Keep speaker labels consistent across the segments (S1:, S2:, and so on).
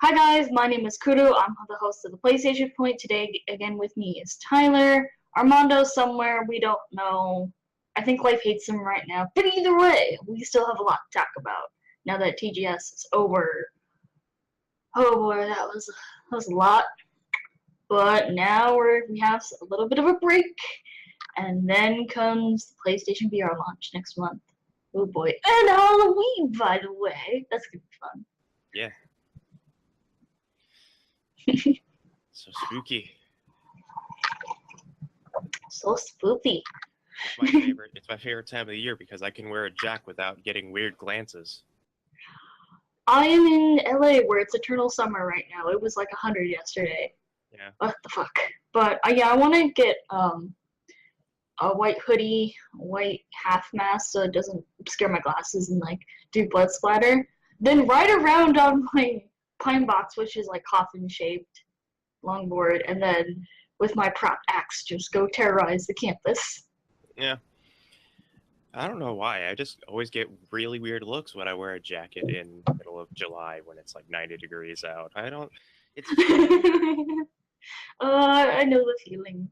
S1: Hi guys, my name is Kudo. I'm the host of the PlayStation Point. Today, again with me is Tyler. Armando's somewhere, we don't know. I think life hates him right now. But either way, we still have a lot to talk about now that TGS is over. Oh boy, that was a lot. But now we have a little bit of a break, and then comes the PlayStation VR launch next month. Oh boy, and Halloween, by the way. That's gonna be fun.
S2: Yeah. So spooky.
S1: So spooky.
S2: It's my favorite time of the year because I can wear a jack without getting weird glances.
S1: I am in LA where it's eternal summer right now. It was like 100 yesterday.
S2: Yeah.
S1: What the fuck? But yeah, I want to get a white hoodie, white half mask so it doesn't obscure my glasses and like do blood splatter. Then ride around on my pine box, which is like coffin shaped longboard, and then with my prop axe just go terrorize the campus.
S2: Yeah. I don't know why. I just always get really weird looks when I wear a jacket in the middle of July when it's like 90 degrees out. I know
S1: the feeling.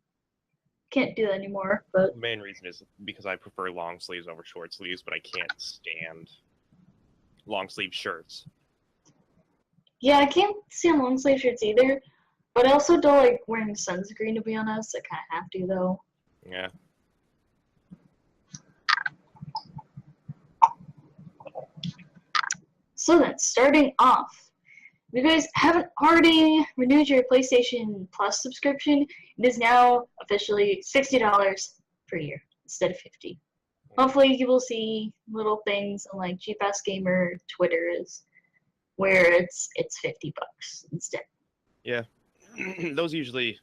S1: Can't do that anymore, but
S2: the main reason is because I prefer long sleeves over short sleeves, but I can't stand long sleeve shirts.
S1: yeah, I can't stand long sleeve shirts either. But I also don't like wearing sunscreen, to be honest. I kind of have to, though.
S2: Yeah.
S1: So then, starting off, if you guys haven't already renewed your PlayStation Plus subscription, it is now officially $60 per year instead of $50. Hopefully, you will see little things on like Cheap Ass Gamer Twitters where it's $50 instead.
S2: Yeah. Those usually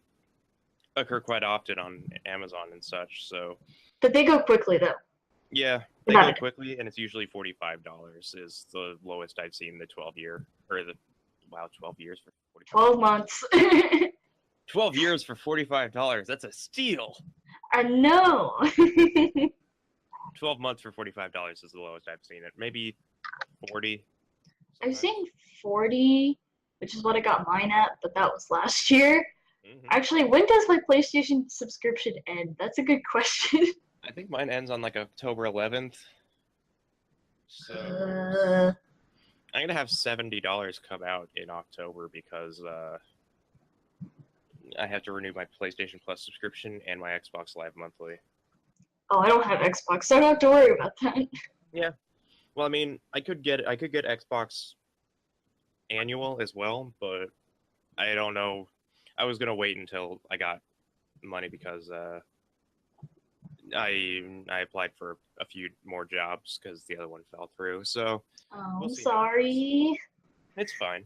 S2: occur quite often on Amazon and such, so.
S1: But they go quickly, though.
S2: Yeah, they go quickly, and it's usually $45 is the lowest I've seen the 12-year, or the, 12 years for
S1: 12 months.
S2: 12 years for $45, that's a steal!
S1: I know!
S2: 12 months for $45 is the lowest I've seen it. Maybe 40.
S1: I've seen 40, which is what I got mine at, but that was last year.
S2: Mm-hmm.
S1: Actually, when does my PlayStation subscription end? That's a good question.
S2: I think mine ends on like October 11th. So I'm gonna have $70 come out in October because I have to renew my PlayStation Plus subscription and my Xbox Live monthly.
S1: Oh, I don't have Xbox, so I don't have to worry about that.
S2: Yeah. Well, I mean, I could get Xbox annual as well, but I don't know. I was gonna wait until I got money because I applied for a few more jobs because the other one fell through. So
S1: we'll sorry.
S2: It's fine.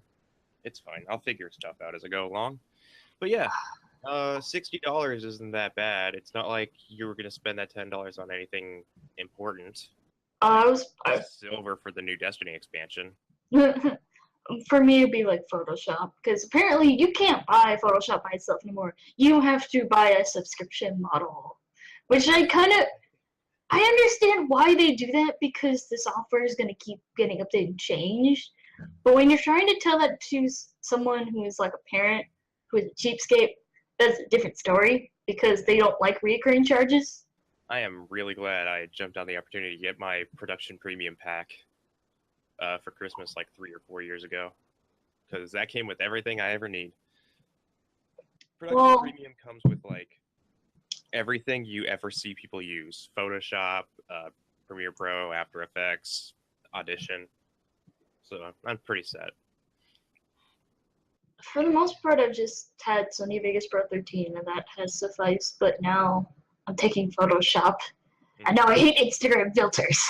S2: It's fine. I'll figure stuff out as I go along. But yeah, $60 isn't that bad. It's not like you were gonna spend that $10 on anything important. Silver for the new Destiny expansion.
S1: For me, it'd be like Photoshop, because apparently you can't buy Photoshop by itself anymore. You have to buy a subscription model, which I understand why they do that, because the software is going to keep getting updated and changed. But when you're trying to tell that to someone who is like a parent, who is a cheapskate, that's a different story, because they don't like recurring charges.
S2: I am really glad I jumped on the opportunity to get my production premium pack for Christmas like 3 or 4 years ago, because that came with everything I ever need. Production premium comes with like everything you ever see people use: Photoshop, Premiere Pro, After Effects, Audition. So I'm pretty set.
S1: For the most part, I've just had Sony Vegas Pro 13, and that has sufficed. But now I'm taking Photoshop, and now I hate Instagram filters.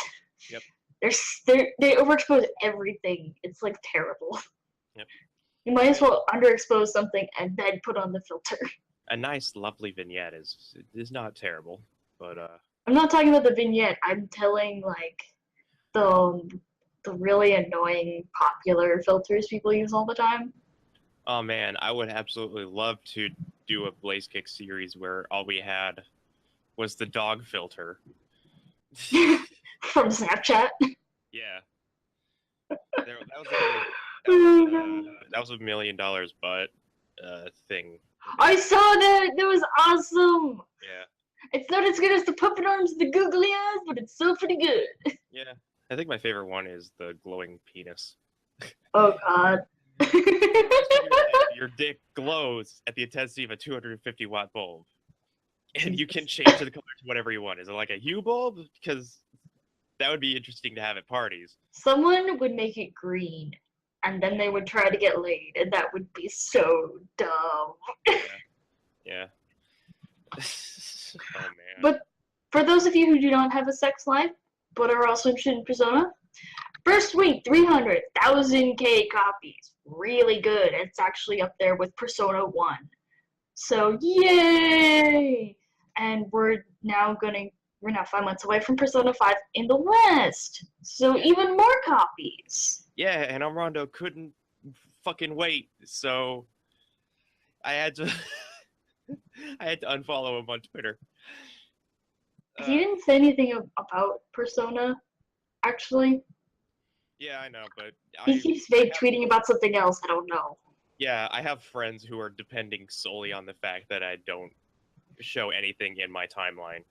S2: Yep.
S1: They overexpose everything. It's like terrible.
S2: Yep.
S1: You might as well underexpose something and then put on the filter.
S2: A nice, lovely vignette is not terrible, but
S1: I'm not talking about the vignette. I'm telling like the really annoying popular filters people use all the time.
S2: Oh man, I would absolutely love to do a Blaze Kick series where all we had was the dog filter.
S1: From Snapchat.
S2: Yeah. That was That was $1 million butt thing.
S1: I saw that. That was awesome.
S2: Yeah.
S1: It's not as good as the puppet arms and the googly eyes, but it's still pretty good.
S2: Yeah. I think my favorite one is the glowing penis.
S1: Oh God.
S2: Your dick glows at the intensity of a 250-watt bulb, and you can change the color to whatever you want. Is it like a hue bulb? Because that would be interesting to have at parties.
S1: Someone would make it green, and then they would try to get laid, and that would be so dumb.
S2: Yeah. Oh man.
S1: But for those of you who do not have a sex life, but are also interested in Persona, first week, 300,000 copies. Really good. It's actually up there with Persona 1. So, yay! And we're now 5 months away from Persona 5 in the West. So, even more copies.
S2: Yeah, and Armando couldn't fucking wait, so I had to unfollow him on Twitter.
S1: He didn't say anything about Persona, actually.
S2: Yeah, I know, but
S1: He keeps vague tweeting about something else. I don't know.
S2: Yeah, I have friends who are depending solely on the fact that I don't show anything in my timeline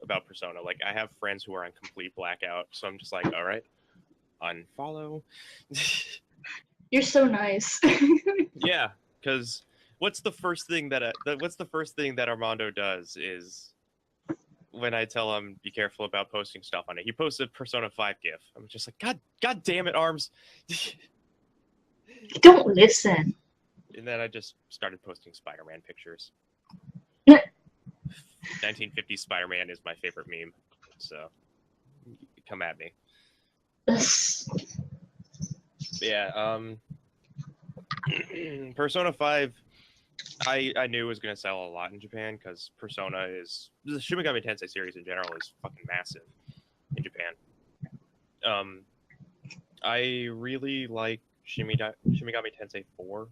S2: about Persona. Like, I have friends who are on complete blackout, so I'm just like, all right, unfollow.
S1: You're so nice.
S2: Yeah, because what's the first thing that Armando does is when I tell him be careful about posting stuff on it. He posts a Persona 5 GIF. I'm just like, God damn it, Arms.
S1: Don't listen.
S2: And then I just started posting Spider-Man pictures. 1950s Spider-Man is my favorite meme, so come at me. Yeah, Persona 5, I knew was going to sell a lot in Japan because Persona is... The Shin Megami Tensei series in general is fucking massive in Japan. I really like Shin Megami Tensei 4.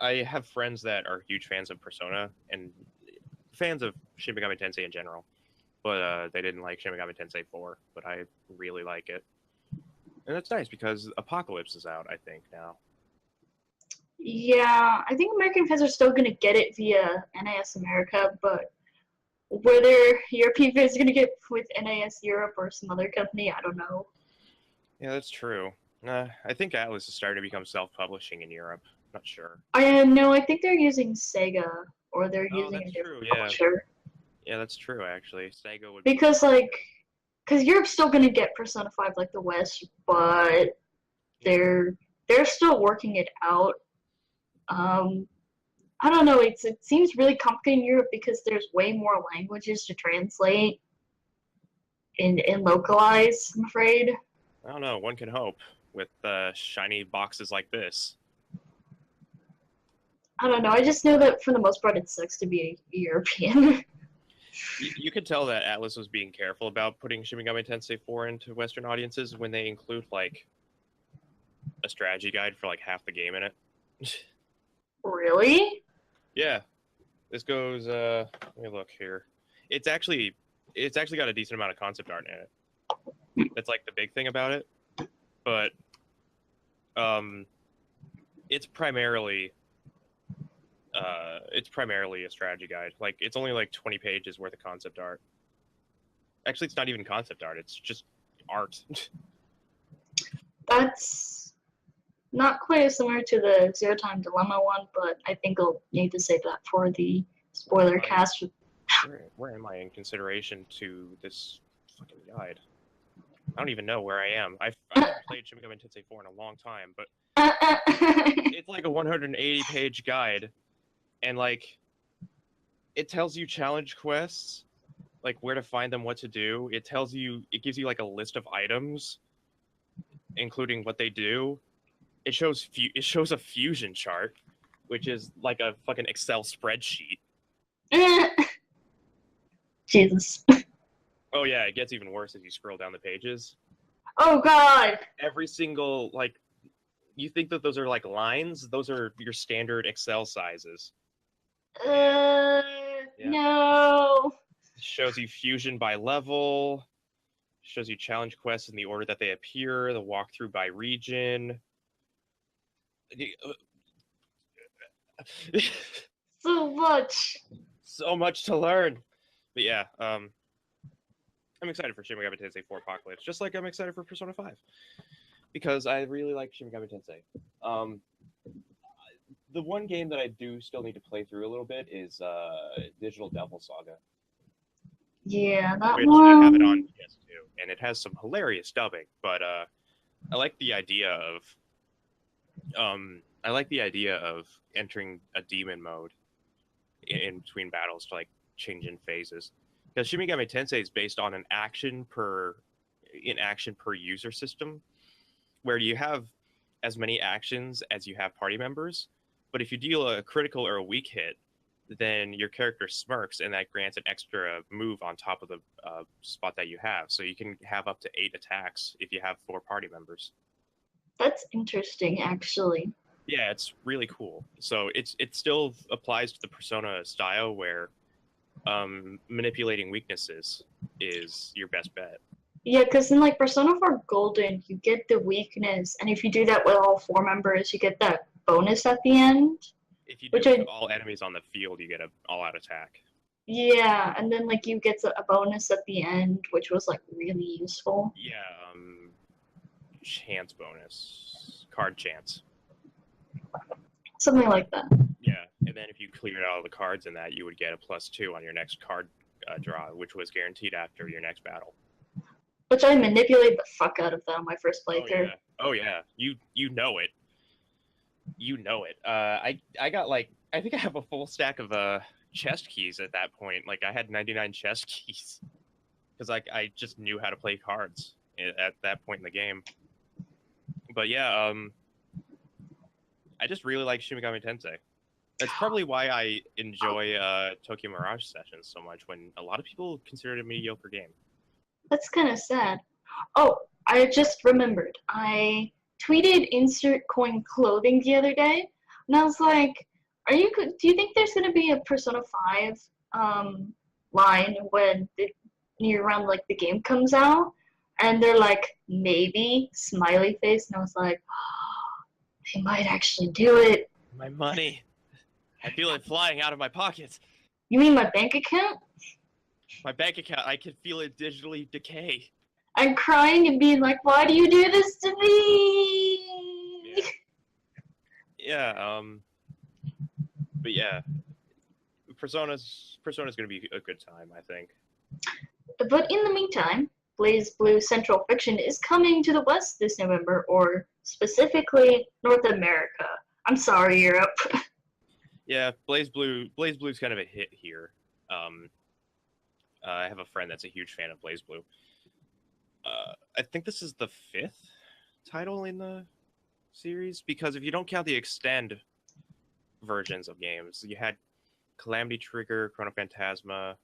S2: I have friends that are huge fans of Persona and fans of Shin Megami Tensei in general, but they didn't like Shin Megami Tensei 4, but I really like it. And that's nice because Apocalypse is out, I think, now.
S1: Yeah, I think American fans are still going to get it via NAS America, but whether European fans are going to get with NAS Europe or some other company, I don't know.
S2: Yeah, that's true. I think Atlas is starting to become self-publishing in Europe. Not sure.
S1: No, I think they're using Sega, or they're using a different publisher.
S2: Yeah, that's true, actually. Sega would
S1: because Europe's still going to get Persona 5 like the West, but they're still working it out. I don't know, it seems really complicated in Europe because there's way more languages to translate and localize, I'm afraid.
S2: I don't know, one can hope with shiny boxes like this.
S1: I don't know, I just know that for the most part it sucks to be a European.
S2: You could tell that Atlas was being careful about putting Shin Megami Tensei 4 into Western audiences when they include, like, a strategy guide for, like, half the game in it.
S1: Really?
S2: Yeah. This goes, let me look here. It's actually got a decent amount of concept art in it. That's, like, the big thing about it. But, it's primarily a strategy guide. Like, it's only like 20 pages worth of concept art. Actually, it's not even concept art. It's just art.
S1: That's not quite as similar to the Zero Time Dilemma one, but I think I'll need to save that for the spoiler cast.
S2: Where am I in consideration to this fucking guide? I don't even know where I am. I've played Shin Megami Tensei 4 in a long time, but it's like a 180-page guide. And, like, it tells you challenge quests, like, where to find them, what to do. It gives you, like, a list of items, including what they do. It shows a fusion chart, which is like a fucking Excel spreadsheet.
S1: Jesus.
S2: Oh, yeah, it gets even worse as you scroll down the pages.
S1: Oh, God!
S2: Every single, like, you think that those are, like, lines? Those are your standard Excel sizes.
S1: No.
S2: It shows you fusion by level. Shows you challenge quests in the order that they appear. The walkthrough by region.
S1: So much.
S2: So much to learn. But yeah, I'm excited for Shin Megami Tensei 4 Apocalypse, just like I'm excited for Persona 5. Because I really like Shin Megami Tensei. The one game that I do still need to play through a little bit is Digital Devil Saga.
S1: Yeah, that
S2: Which
S1: one.
S2: I have it on PS2, and it has some hilarious dubbing, but I like the idea of entering a demon mode in between battles to like change in phases. Because Shin Megami Tensei is based on an action per user system, where you have as many actions as you have party members, but if you deal a critical or a weak hit, then your character smirks, and that grants an extra move on top of the spot that you have. So you can have up to 8 attacks if you have 4 party members.
S1: That's interesting, actually.
S2: Yeah, it's really cool. So it still applies to the Persona style, where manipulating weaknesses is your best bet.
S1: Yeah, because in like Persona 4 Golden, you get the weakness, and if you do that with all 4 members, you get that bonus at the end.
S2: If you do it with all enemies on the field, you get an all-out attack.
S1: Yeah, and then like you get a bonus at the end, which was like really useful.
S2: Yeah, chance bonus, card chance.
S1: Something like that.
S2: Yeah, and then if you cleared all the cards in that, you would get a +2 on your next card draw, which was guaranteed after your next battle.
S1: Which I manipulated the fuck out of that on my first playthrough.
S2: Oh yeah. You know it. You know it. I got like, I think I have a full stack of chest keys at that point. Like I had 99 chest keys because I just knew how to play cards at that point in the game. But yeah, I just really like Shin Megami Tensei. That's probably why I enjoy Tokyo Mirage Sessions so much, when a lot of people consider it a mediocre game.
S1: That's kind of sad. Oh, I just remembered. I tweeted insert coin clothing the other day, and I was like, do you think there's going to be a Persona 5 line when near around like the game comes out? And they're like, maybe, smiley face, and I was like, oh, they might actually do it.
S2: My money. I feel it flying out of my pockets.
S1: You mean my bank account?
S2: My bank account, I can feel it digitally decay.
S1: I'm crying and being like, why do you do this to me?
S2: Yeah, but yeah, Persona's going to be a good time, I think.
S1: But in the meantime, BlazBlue Central Fiction is coming to the West this November, or specifically North America. I'm sorry, Europe.
S2: Yeah, BlazBlue's kind of a hit here. I have a friend that's a huge fan of BlazBlue. I think this is the 5th title in the series, because if you don't count the extend versions of games, you had Calamity Trigger, Chrono Phantasma,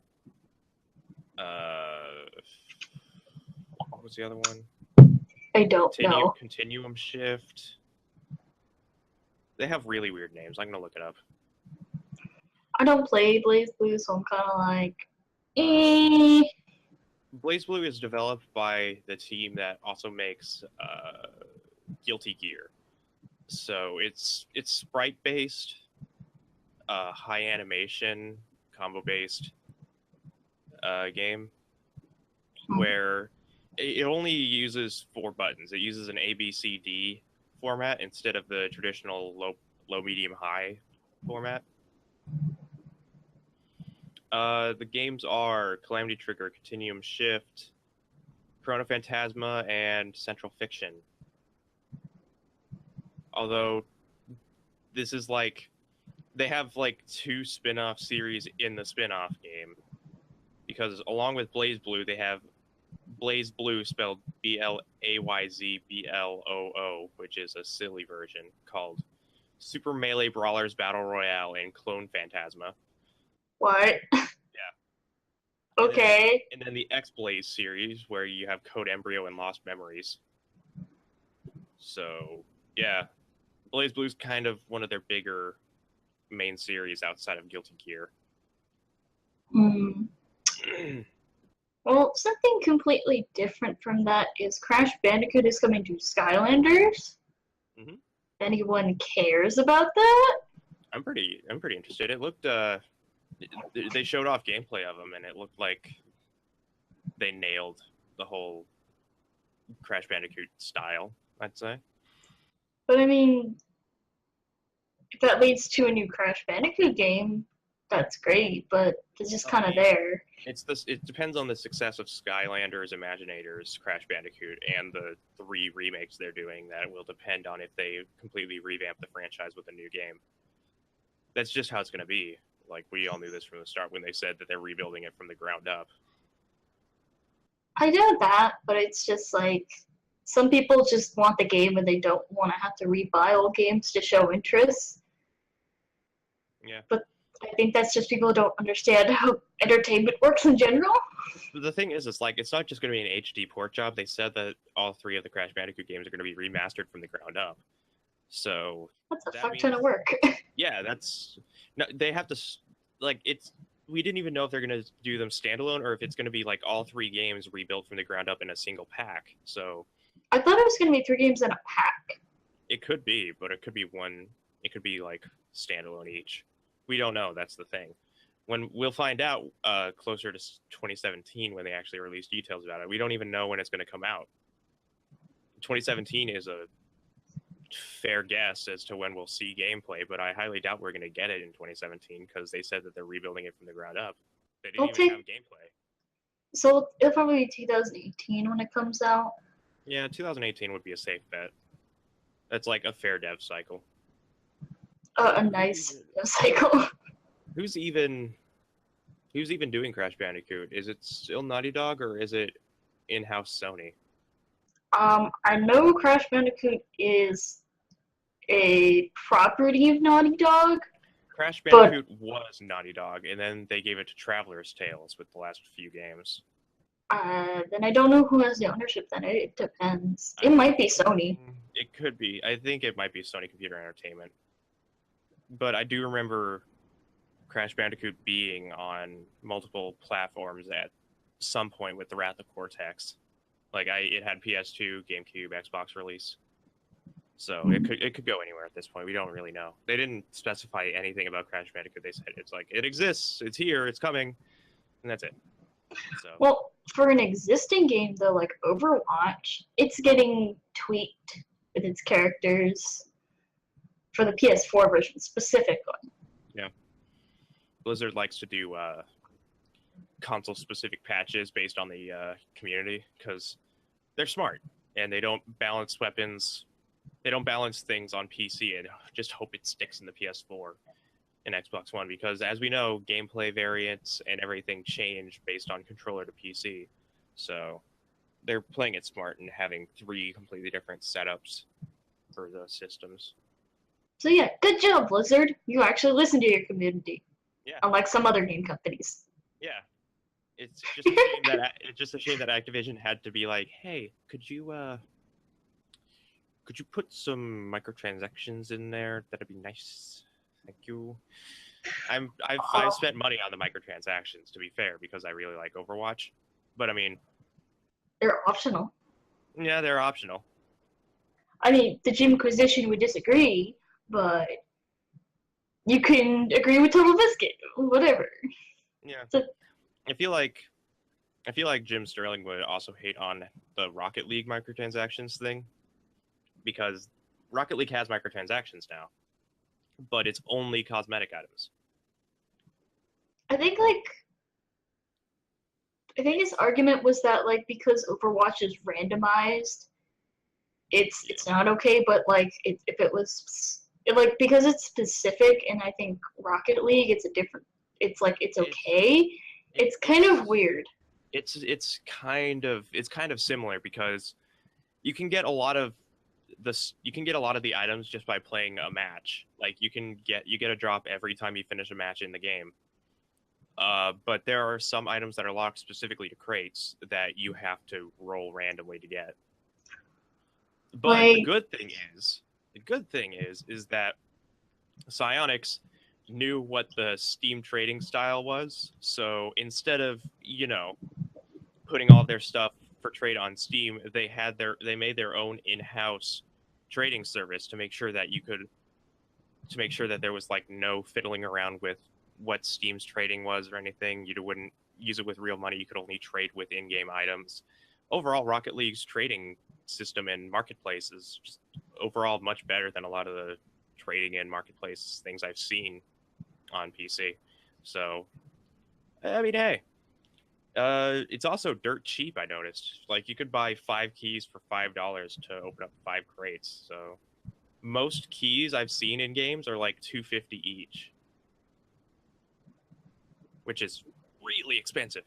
S2: what was the other one?
S1: I don't know.
S2: Continuum Shift. They have really weird names. I'm gonna look it up.
S1: I don't play BlazBlue, so I'm kind of like, eh.
S2: BlazBlue is developed by the team that also makes Guilty Gear. So it's sprite-based, high animation, combo-based game, where it only uses 4 buttons. It uses an ABCD format instead of the traditional low, medium, high format. The games are Calamity Trigger, Continuum Shift, Chrono Phantasma, and Central Fiction. Although this is like, they have like 2 spin-off series in the spin-off game, because along with BlazBlue, they have BlazBlue spelled BLAYZBLOO, which is a silly version called Super Melee Brawlers Battle Royale and Clone Phantasma.
S1: What?
S2: Yeah.
S1: Okay.
S2: And then the X-Blaze series, where you have Code Embryo and Lost Memories. So, yeah. BlazBlue's kind of one of their bigger main series outside of Guilty Gear.
S1: Well, something completely different from that is Crash Bandicoot is coming to Skylanders.
S2: Mm-hmm.
S1: anyone cares about that.
S2: I'm pretty interested. It looked they showed off gameplay of them, and it looked like they nailed the whole Crash Bandicoot style, I'd say.
S1: But I mean, if that leads to a new Crash Bandicoot game, that's great, but it's just kind of there.
S2: It's this. It depends on the success of Skylanders, Imaginators, Crash Bandicoot, and the 3 remakes they're doing. That will depend on if they completely revamp the franchise with a new game. That's just how it's going to be. Like, we all knew this from the start when they said that they're rebuilding it from the ground up.
S1: I get that, but it's just like some people just want the game and they don't want to have to rebuy old games to show interest.
S2: Yeah.
S1: But I think that's just people who don't understand how entertainment works in general.
S2: The thing is, it's like, it's not just going to be an HD port job. They said that all 3 of the Crash Bandicoot games are going to be remastered from the ground up. So
S1: that's a fuck ton of work.
S2: Yeah, that's no. They have to like it's. We didn't even know if they're going to do them standalone or if it's going to be like all 3 games rebuilt from the ground up in a single pack. So
S1: I thought it was going to be 3 games in a pack.
S2: It could be, but it could be one. It could be like standalone each. We don't know. That's the thing. When we'll find out closer to 2017 when they actually release details about it. We don't even know when it's going to come out. 2017 is a fair guess as to when we'll see gameplay, but I highly doubt we're going to get it in 2017 because they said that they're rebuilding it from the ground up. They didn't even have gameplay.
S1: So it'll probably be 2018 when it comes out.
S2: Yeah, 2018 would be a safe bet. That's like a fair dev cycle.
S1: A nice dev cycle.
S2: Who's even doing Crash Bandicoot? Is it still Naughty Dog or is it in-house Sony?
S1: I know Crash Bandicoot is a property of Naughty Dog.
S2: Crash Bandicoot was Naughty Dog, and then they gave it to Traveler's Tales with the last few games.
S1: Then I don't know who has the ownership then. It depends. It might be Sony.
S2: It could be. I think it might be Sony Computer Entertainment. But I do remember Crash Bandicoot being on multiple platforms at some point with the Wrath of Cortex. Like it had PS2, GameCube, Xbox release. So it could go anywhere at this point. We don't really know. They didn't specify anything about Crash Bandicoot. They said it's like it exists, it's here, it's coming, and that's it. So.
S1: Well, for an existing game though, like Overwatch, it's getting tweaked with its characters for the PS4 version specifically.
S2: Yeah. Blizzard likes to do console-specific patches based on the community because they're smart and they don't balance weapons. They don't balance things on PC and just hope it sticks in the PS4 and Xbox One because, as we know, gameplay variants and everything change based on controller to PC. So they're playing it smart and having 3 completely different setups for the systems.
S1: So yeah, good job, Blizzard. You actually listen to your community.
S2: Yeah.
S1: Unlike some other game companies.
S2: Yeah. It's just a shame that Activision had to be like, hey, could you put some microtransactions in there? That'd be nice. Thank you. I've spent money on the microtransactions, to be fair, because I really like Overwatch. But I mean,
S1: they're optional.
S2: Yeah, they're optional.
S1: I mean, the Jimquisition would disagree, but you can agree with Total Biscuit, whatever.
S2: Yeah. I feel like Jim Sterling would also hate on the Rocket League microtransactions thing, because Rocket League has microtransactions now, but it's only cosmetic items.
S1: I think his argument was that like because Overwatch is randomized, it's not okay. But like if it was like because it's specific, and I think Rocket League it's a different. It's like it's okay. It's kind of weird.
S2: It's kind of similar because you can get a lot of the items just by playing a match. Like you get a drop every time you finish a match in the game. But there are some items that are locked specifically to crates that you have to roll randomly to get. But
S1: like,
S2: the good thing is that Psyonix knew what the Steam trading style was. So instead of, putting all their stuff for trade on Steam, they made their own in-house trading service to make sure that there was like no fiddling around with what Steam's trading was or anything. You wouldn't use it with real money. You could only trade with in-game items. Overall, Rocket League's trading system and marketplace is just overall much better than a lot of the trading and marketplace things I've seen on PC. So, I mean, hey, it's also dirt cheap, I noticed. Like, you could buy 5 keys for $5 to open up 5 crates. So, most keys I've seen in games are like $2.50 each, which is really expensive.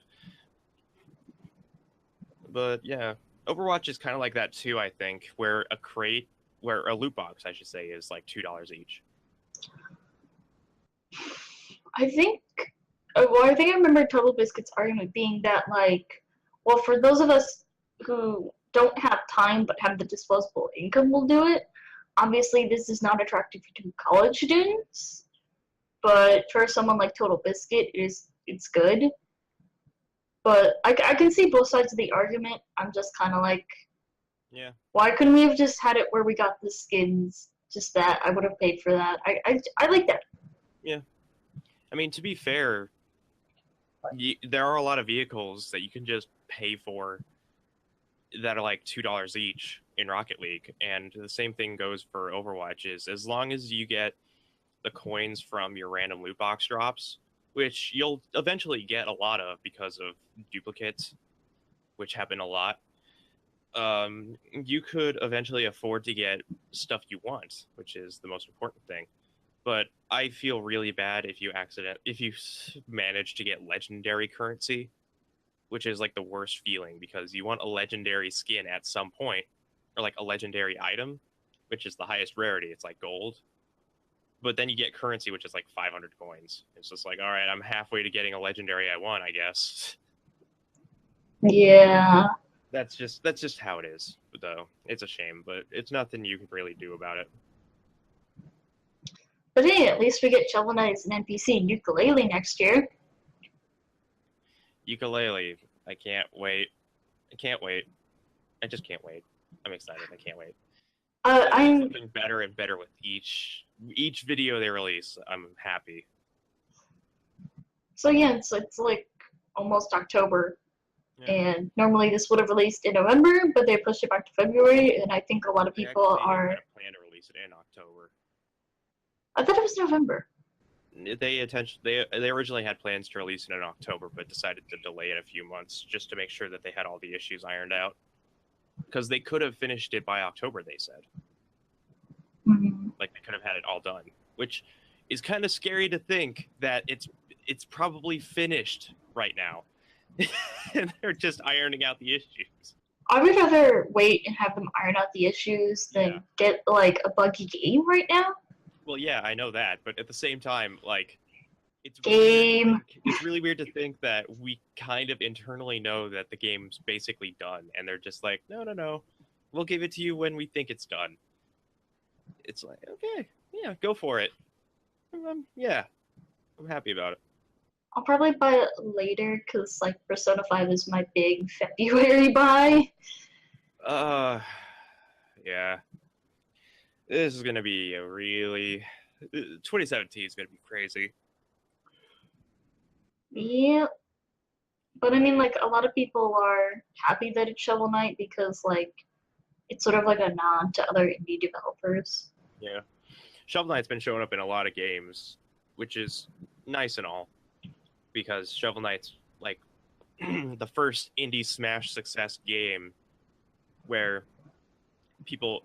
S2: But yeah, Overwatch is kind of like that too, I think, where a loot box, I should say, is like $2 each.
S1: I think I remember Total Biscuit's argument being that, like, well, for those of us who don't have time but have the disposable income, will do it. Obviously, this is not attractive to college students, but for someone like Total Biscuit, it's good. But I can see both sides of the argument. I'm just kind of like,
S2: yeah,
S1: why couldn't we have just had it where we got the skins? Just that. I would have paid for that. I like that.
S2: Yeah. I mean, to be fair, there are a lot of vehicles that you can just pay for that are like $2 each in Rocket League. And the same thing goes for Overwatch, is as long as you get the coins from your random loot box drops, which you'll eventually get a lot of because of duplicates, which happen a lot, you could eventually afford to get stuff you want, which is the most important thing. But I feel really bad if you manage to get legendary currency, which is like the worst feeling, because you want a legendary skin at some point, or like a legendary item, which is the highest rarity. It's like gold. But then you get currency, which is like 500 coins. It's just like, all right, I'm halfway to getting a legendary I want, I guess.
S1: Yeah.
S2: That's just how it is, though. It's a shame, but it's nothing you can really do about it.
S1: But hey, at least we get Shovel Knight as an NPC in Yooka Laylee next year.
S2: Yooka Laylee. I can't wait. I just can't wait. I'm excited. I can't wait. I'm something better and better with each video they release. I'm happy.
S1: So yeah, it's like almost October, yeah. And normally this would have released in November, but they pushed it back to February, and I think a lot of people are
S2: plan to release it in October.
S1: I thought it was November.
S2: They originally had plans to release it in October, but decided to delay it a few months just to make sure that they had all the issues ironed out. Because they could have finished it by October, they said.
S1: Mm-hmm.
S2: Like, they could have had it all done, which is kind of scary to think that it's probably finished right now. And they're just ironing out the issues.
S1: I would rather wait and have them iron out the issues than get, like, a buggy game right now.
S2: Well, yeah, I know that, but at the same time, like, it's really weird to think that we kind of internally know that the game's basically done, and they're just like, no, we'll give it to you when we think it's done. It's like, okay, yeah, go for it. Yeah, I'm happy about it.
S1: I'll probably buy it later, because, like, Persona 5 is my big February buy.
S2: Yeah. This is going to be 2017 is going to be crazy.
S1: Yeah. But I mean, like, a lot of people are happy that it's Shovel Knight because, like, it's sort of like a nod to other indie developers.
S2: Yeah. Shovel Knight's been showing up in a lot of games, which is nice and all, because Shovel Knight's, like, the first indie Smash success game where people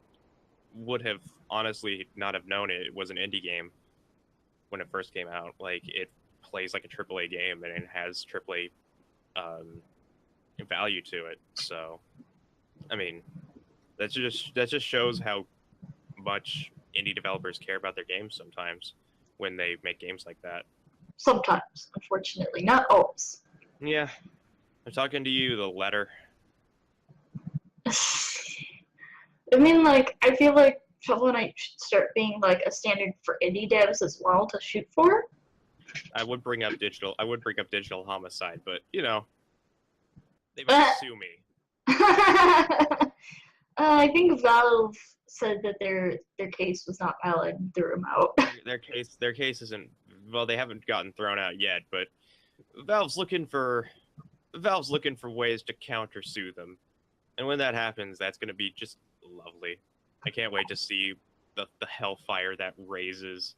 S2: would have honestly not have known it was an indie game when it first came out. Like, it plays like a AAA game, and it has AAA value to it. So, I mean, that just shows how much indie developers care about their games sometimes when they make games like that.
S1: Sometimes, unfortunately, not always.
S2: Yeah, I'm talking to you, the letter.
S1: I mean, like, I feel like Shovel Knight should start being, like, a standard for indie devs as well to shoot for.
S2: I would bring up Digital Homicide, but, you know, they might sue me.
S1: I think Valve said that their case was not valid and threw him out.
S2: Their case isn't, well, they haven't gotten thrown out yet, but Valve's looking for ways to countersue them. And when that happens, that's going to be just lovely. I can't wait to see the hellfire that raises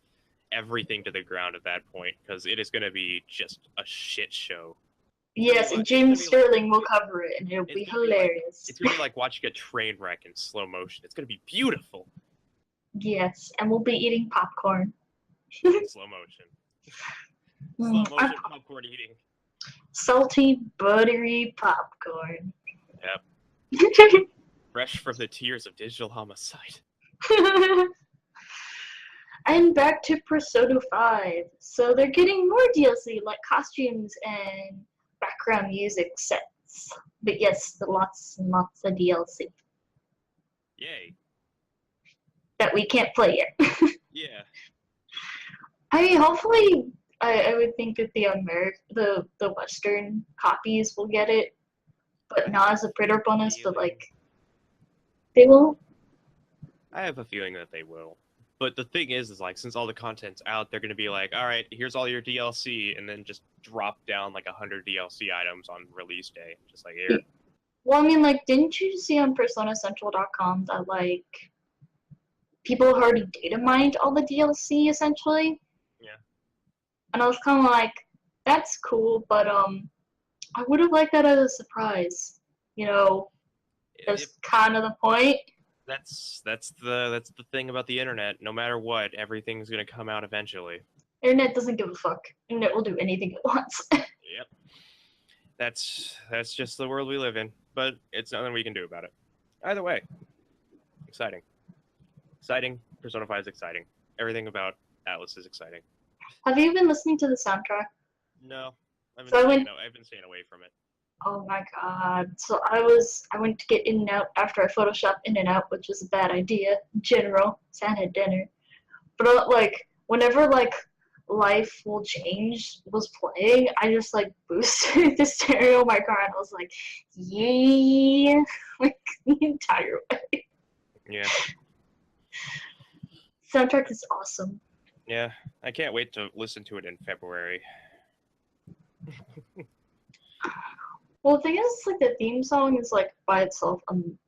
S2: everything to the ground at that point, because it is going to be just a shit show.
S1: Yes, and James Sterling will cover it, and it'll be hilarious.
S2: It's going to be like watching a train wreck in slow motion. It's going to be beautiful.
S1: Yes, and we'll be eating popcorn.
S2: In slow motion. Slow motion popcorn eating.
S1: Salty, buttery popcorn.
S2: Yep. Fresh from the tears of digital homicide.
S1: And back to Persona 5. So they're getting more DLC, like costumes and background music sets. But yes, lots and lots of DLC.
S2: Yay.
S1: That we can't play yet.
S2: Yeah.
S1: I mean, hopefully, I would think that the Western copies will get it, but not as a pre-order bonus, but like, they will.
S2: I have a feeling that they will. But the thing is like, since all the content's out, they're going to be like, all right, here's all your DLC, and then just drop down like 100 DLC items on release day. Just like, here.
S1: Well, I mean, like, didn't you see on PersonaCentral.com that, like, people already data mined all the DLC, essentially?
S2: Yeah.
S1: And I was kind of like, that's cool, but, I would have liked that as a surprise. You know, that's kind of the point.
S2: That's the thing about the internet. No matter what, everything's gonna come out eventually.
S1: Internet doesn't give a fuck. Internet will do anything it wants.
S2: Yep. That's just the world we live in. But it's nothing we can do about it. Either way, exciting. Exciting. Persona 5 is exciting. Everything about Atlas is exciting.
S1: Have you been listening to the soundtrack?
S2: No, I've been staying away from it.
S1: Oh my god. So I went to get In and Out after I photoshopped In and Out, which was a bad idea in general. Santa dinner. But like, whenever like Life Will Change was playing, I just like boosted the stereo of my car and I was like, yeah, like the entire way.
S2: Yeah.
S1: Soundtrack is awesome.
S2: Yeah, I can't wait to listen to it in February.
S1: Well, the thing is, like, the theme song is, like, by itself,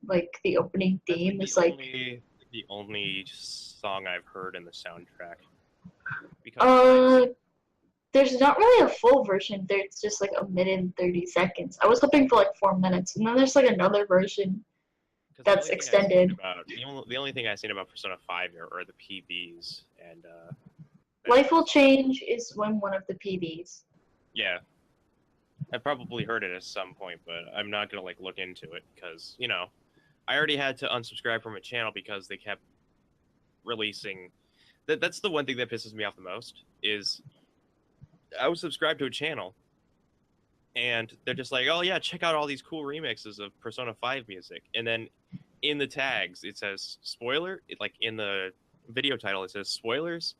S1: like, the opening theme is, like...
S2: the only song I've heard in the soundtrack. Because
S1: there's not really a full version. There's just, like, a minute and 30 seconds. I was hoping for, like, 4 minutes. And then there's, like, another version that's extended.
S2: The only thing I've seen about Persona 5 are the PBs. And,
S1: Life Will Change is one of the PBs.
S2: Yeah. I probably heard it at some point, but I'm not gonna like look into it because, you know, I already had to unsubscribe from a channel because they kept releasing. That's the one thing that pisses me off the most is I was subscribed to a channel and they're just like, oh yeah, check out all these cool remixes of Persona 5 music, and then in the tags it says spoiler, like in the video title it says spoilers,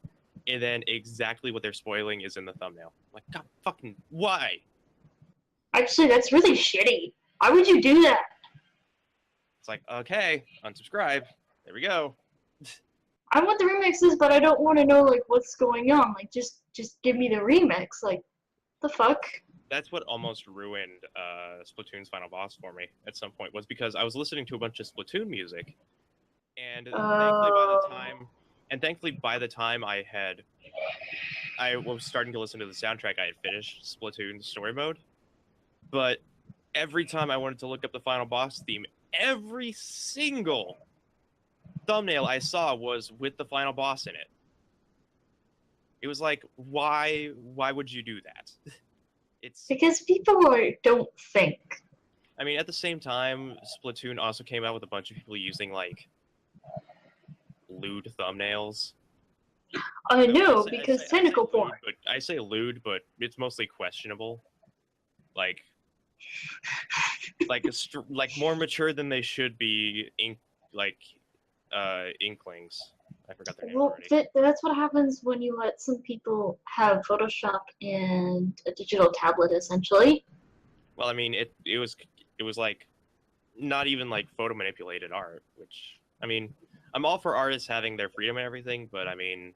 S2: and then exactly what they're spoiling is in the thumbnail. Like, God fucking why?
S1: Actually, that's really shitty. Why would you do that?
S2: It's like, okay, unsubscribe. There we go.
S1: I want the remixes, but I don't want to know, like, what's going on. Like, just give me the remix. Like, the fuck?
S2: That's what almost ruined Splatoon's final boss for me at some point, was because I was listening to a bunch of Splatoon music, and thankfully by the time I was starting to listen to the soundtrack, I had finished Splatoon story mode. But every time I wanted to look up the final boss theme, every single thumbnail I saw was with the final boss in it. It was like, why would you do that? It's
S1: because people don't think.
S2: I mean, at the same time, Splatoon also came out with a bunch of people using like lewd thumbnails.
S1: I know, because tentacle porn.
S2: I say lewd, but it's mostly questionable. Like more mature than they should be. Inklings. I forgot their name already.
S1: That's what happens when you let some people have Photoshop and a digital tablet, essentially.
S2: Well, I mean, it was like not even like photo manipulated art, which, I mean, I'm all for artists having their freedom and everything, but I mean,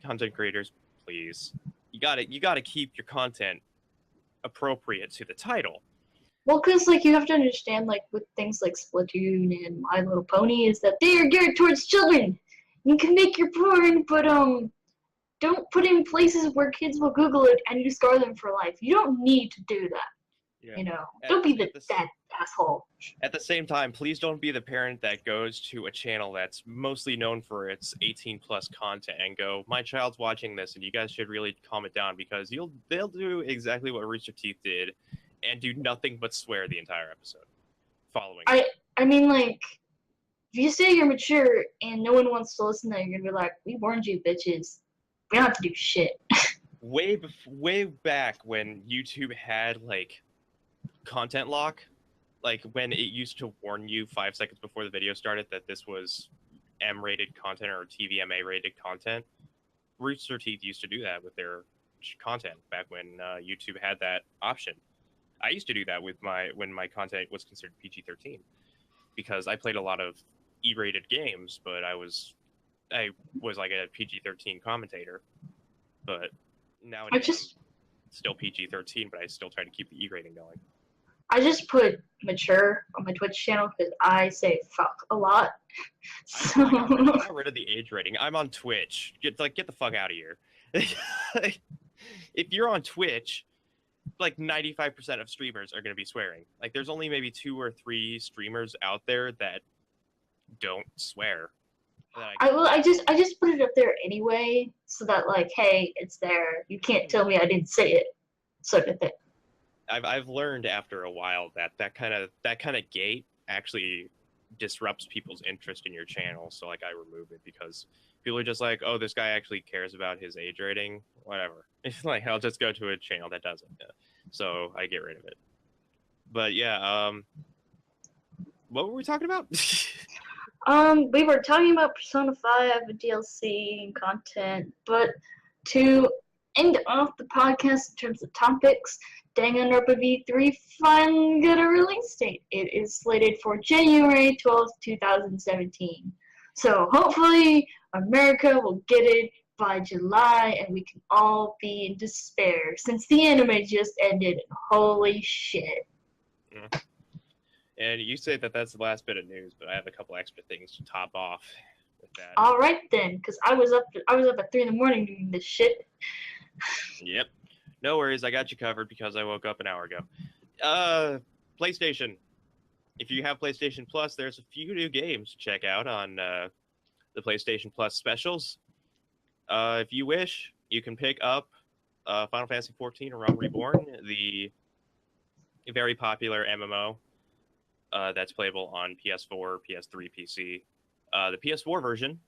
S2: content creators, please, you gotta keep your content appropriate to the title.
S1: Well, because like you have to understand, like with things like Splatoon and My Little Pony, is that they are geared towards children. You can make your porn, but don't put in places where kids will Google it and you scar them for life. You don't need to do that.
S2: Yeah.
S1: You know,
S2: At,
S1: don't be
S2: at the
S1: that asshole.
S2: at the same time, please don't be the parent that goes to a channel that's mostly known for its 18 plus content and go, my child's watching this, and you guys should really calm it down because they'll do exactly what Rooster Teeth did, and do nothing but swear the entire episode. Following.
S1: I mean, like, if you say you're mature and no one wants to listen, then you're gonna be like, we warned you, bitches. We don't have to do shit.
S2: Way back when YouTube had like content lock, like when it used to warn you 5 seconds before the video started that this was M-rated content or TVMA rated content. Rooster Teeth used to do that with their content back when YouTube had that option. I used to do that with when my content was considered PG-13 because I played a lot of E-rated games, but I was like a PG-13 commentator. But nowadays I'm still PG-13, but I still try to keep the E rating going.
S1: I just put mature on my Twitch channel because I say fuck a lot. So
S2: I got rid of the age rating. I'm on Twitch. Get the fuck out of here. If you're on Twitch, like 95% of streamers are going to be swearing. Like there's only maybe 2 or 3 streamers out there that don't swear.
S1: I just put it up there anyway, so that like, hey, it's there. You can't tell me I didn't say it, sort of thing.
S2: I've learned after a while that kind of gate actually disrupts people's interest in your channel. So like I remove it because people are just like, oh, this guy actually cares about his age rating, whatever. It's like I'll just go to a channel that doesn't. Yeah. So I get rid of it. But yeah, what were we talking about?
S1: We were talking about Persona 5 DLC and content, but to end off the podcast in terms of topics, Danganronpa V3 finally got a release date. It is slated for January 12th, 2017. So hopefully America will get it by July and we can all be in despair since the anime just ended. Holy shit.
S2: Yeah. And you say that that's the last bit of news, but I have a couple extra things to top off with that.
S1: All right then, because I was up at 3 in the morning doing this shit.
S2: Yep. No worries, I got you covered because I woke up an hour ago. PlayStation. If you have PlayStation Plus, there's a few new games to check out on the PlayStation Plus specials. If you wish, you can pick up Final Fantasy XIV: Realm Reborn, the very popular MMO that's playable on PS4, PS3, PC. The PS4 version,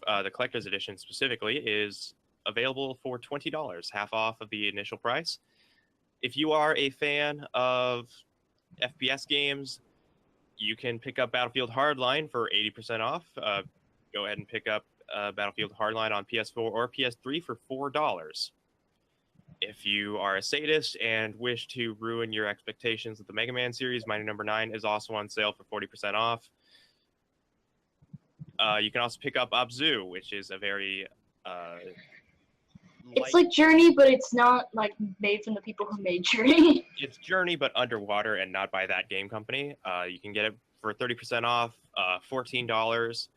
S2: the collector's edition specifically, is available for $20, half off of the initial price. If you are a fan of FPS games, you can pick up Battlefield Hardline for 80% off. Go ahead and pick up Battlefield Hardline on PS4 or PS3 for $4. If you are a sadist and wish to ruin your expectations of the Mega Man series, Mighty No. 9 is also on sale for 40% off. You can also pick up Abzu, which is a very
S1: it's like Journey, but it's not like made from the people who made Journey.
S2: It's Journey, but underwater and not by that game company. You can get it for 30% off, $14.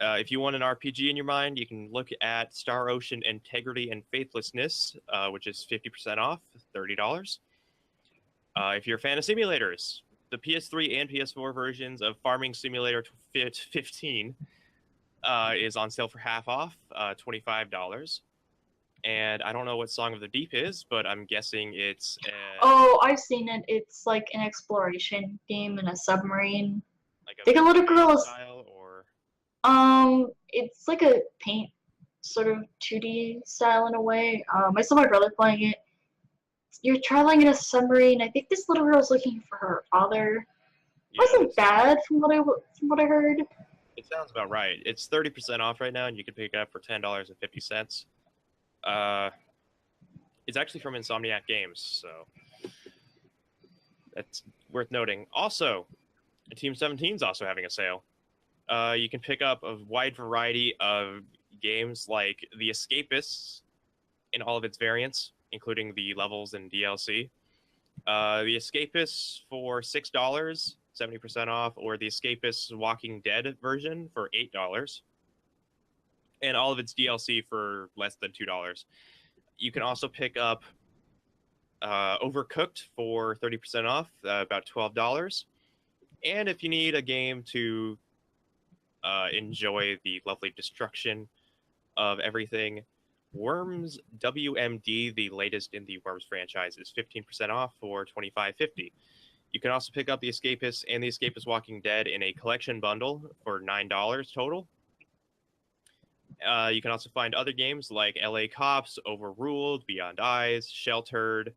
S2: If you want an RPG in your mind, you can look at Star Ocean Integrity and Faithlessness, which is 50% off, $30. If you're a fan of simulators, the PS3 and PS4 versions of Farming Simulator 15 is on sale for half off, $25. And I don't know what Song of the Deep is, but I'm guessing it's...
S1: Oh, I've seen it. It's like an exploration game in a submarine.
S2: Like
S1: a little girl is...
S2: style, or...
S1: It's like a paint sort of 2D style in a way. I saw my brother playing it. You're traveling in a submarine. I think this little girl is looking for her father. Yeah, it wasn't bad from what I heard.
S2: It sounds about right. It's 30% off right now, and you can pick it up for $10.50. It's actually from Insomniac Games, so that's worth noting. Also, Team 17 is also having a sale. You can pick up a wide variety of games like The Escapists in all of its variants, including the levels and DLC. The Escapists for $6, 70% off, or the Escapists Walking Dead version for $8, and all of its DLC for less than $2. You can also pick up Overcooked for 30% off, about $12. And if you need a game to enjoy the lovely destruction of everything, Worms WMD, the latest in the Worms franchise, is 15% off for $25.50. You can also pick up The Escapists and The Escapist Walking Dead in a collection bundle for $9 total. You can also find other games like LA Cops, Overruled, Beyond Eyes, Sheltered,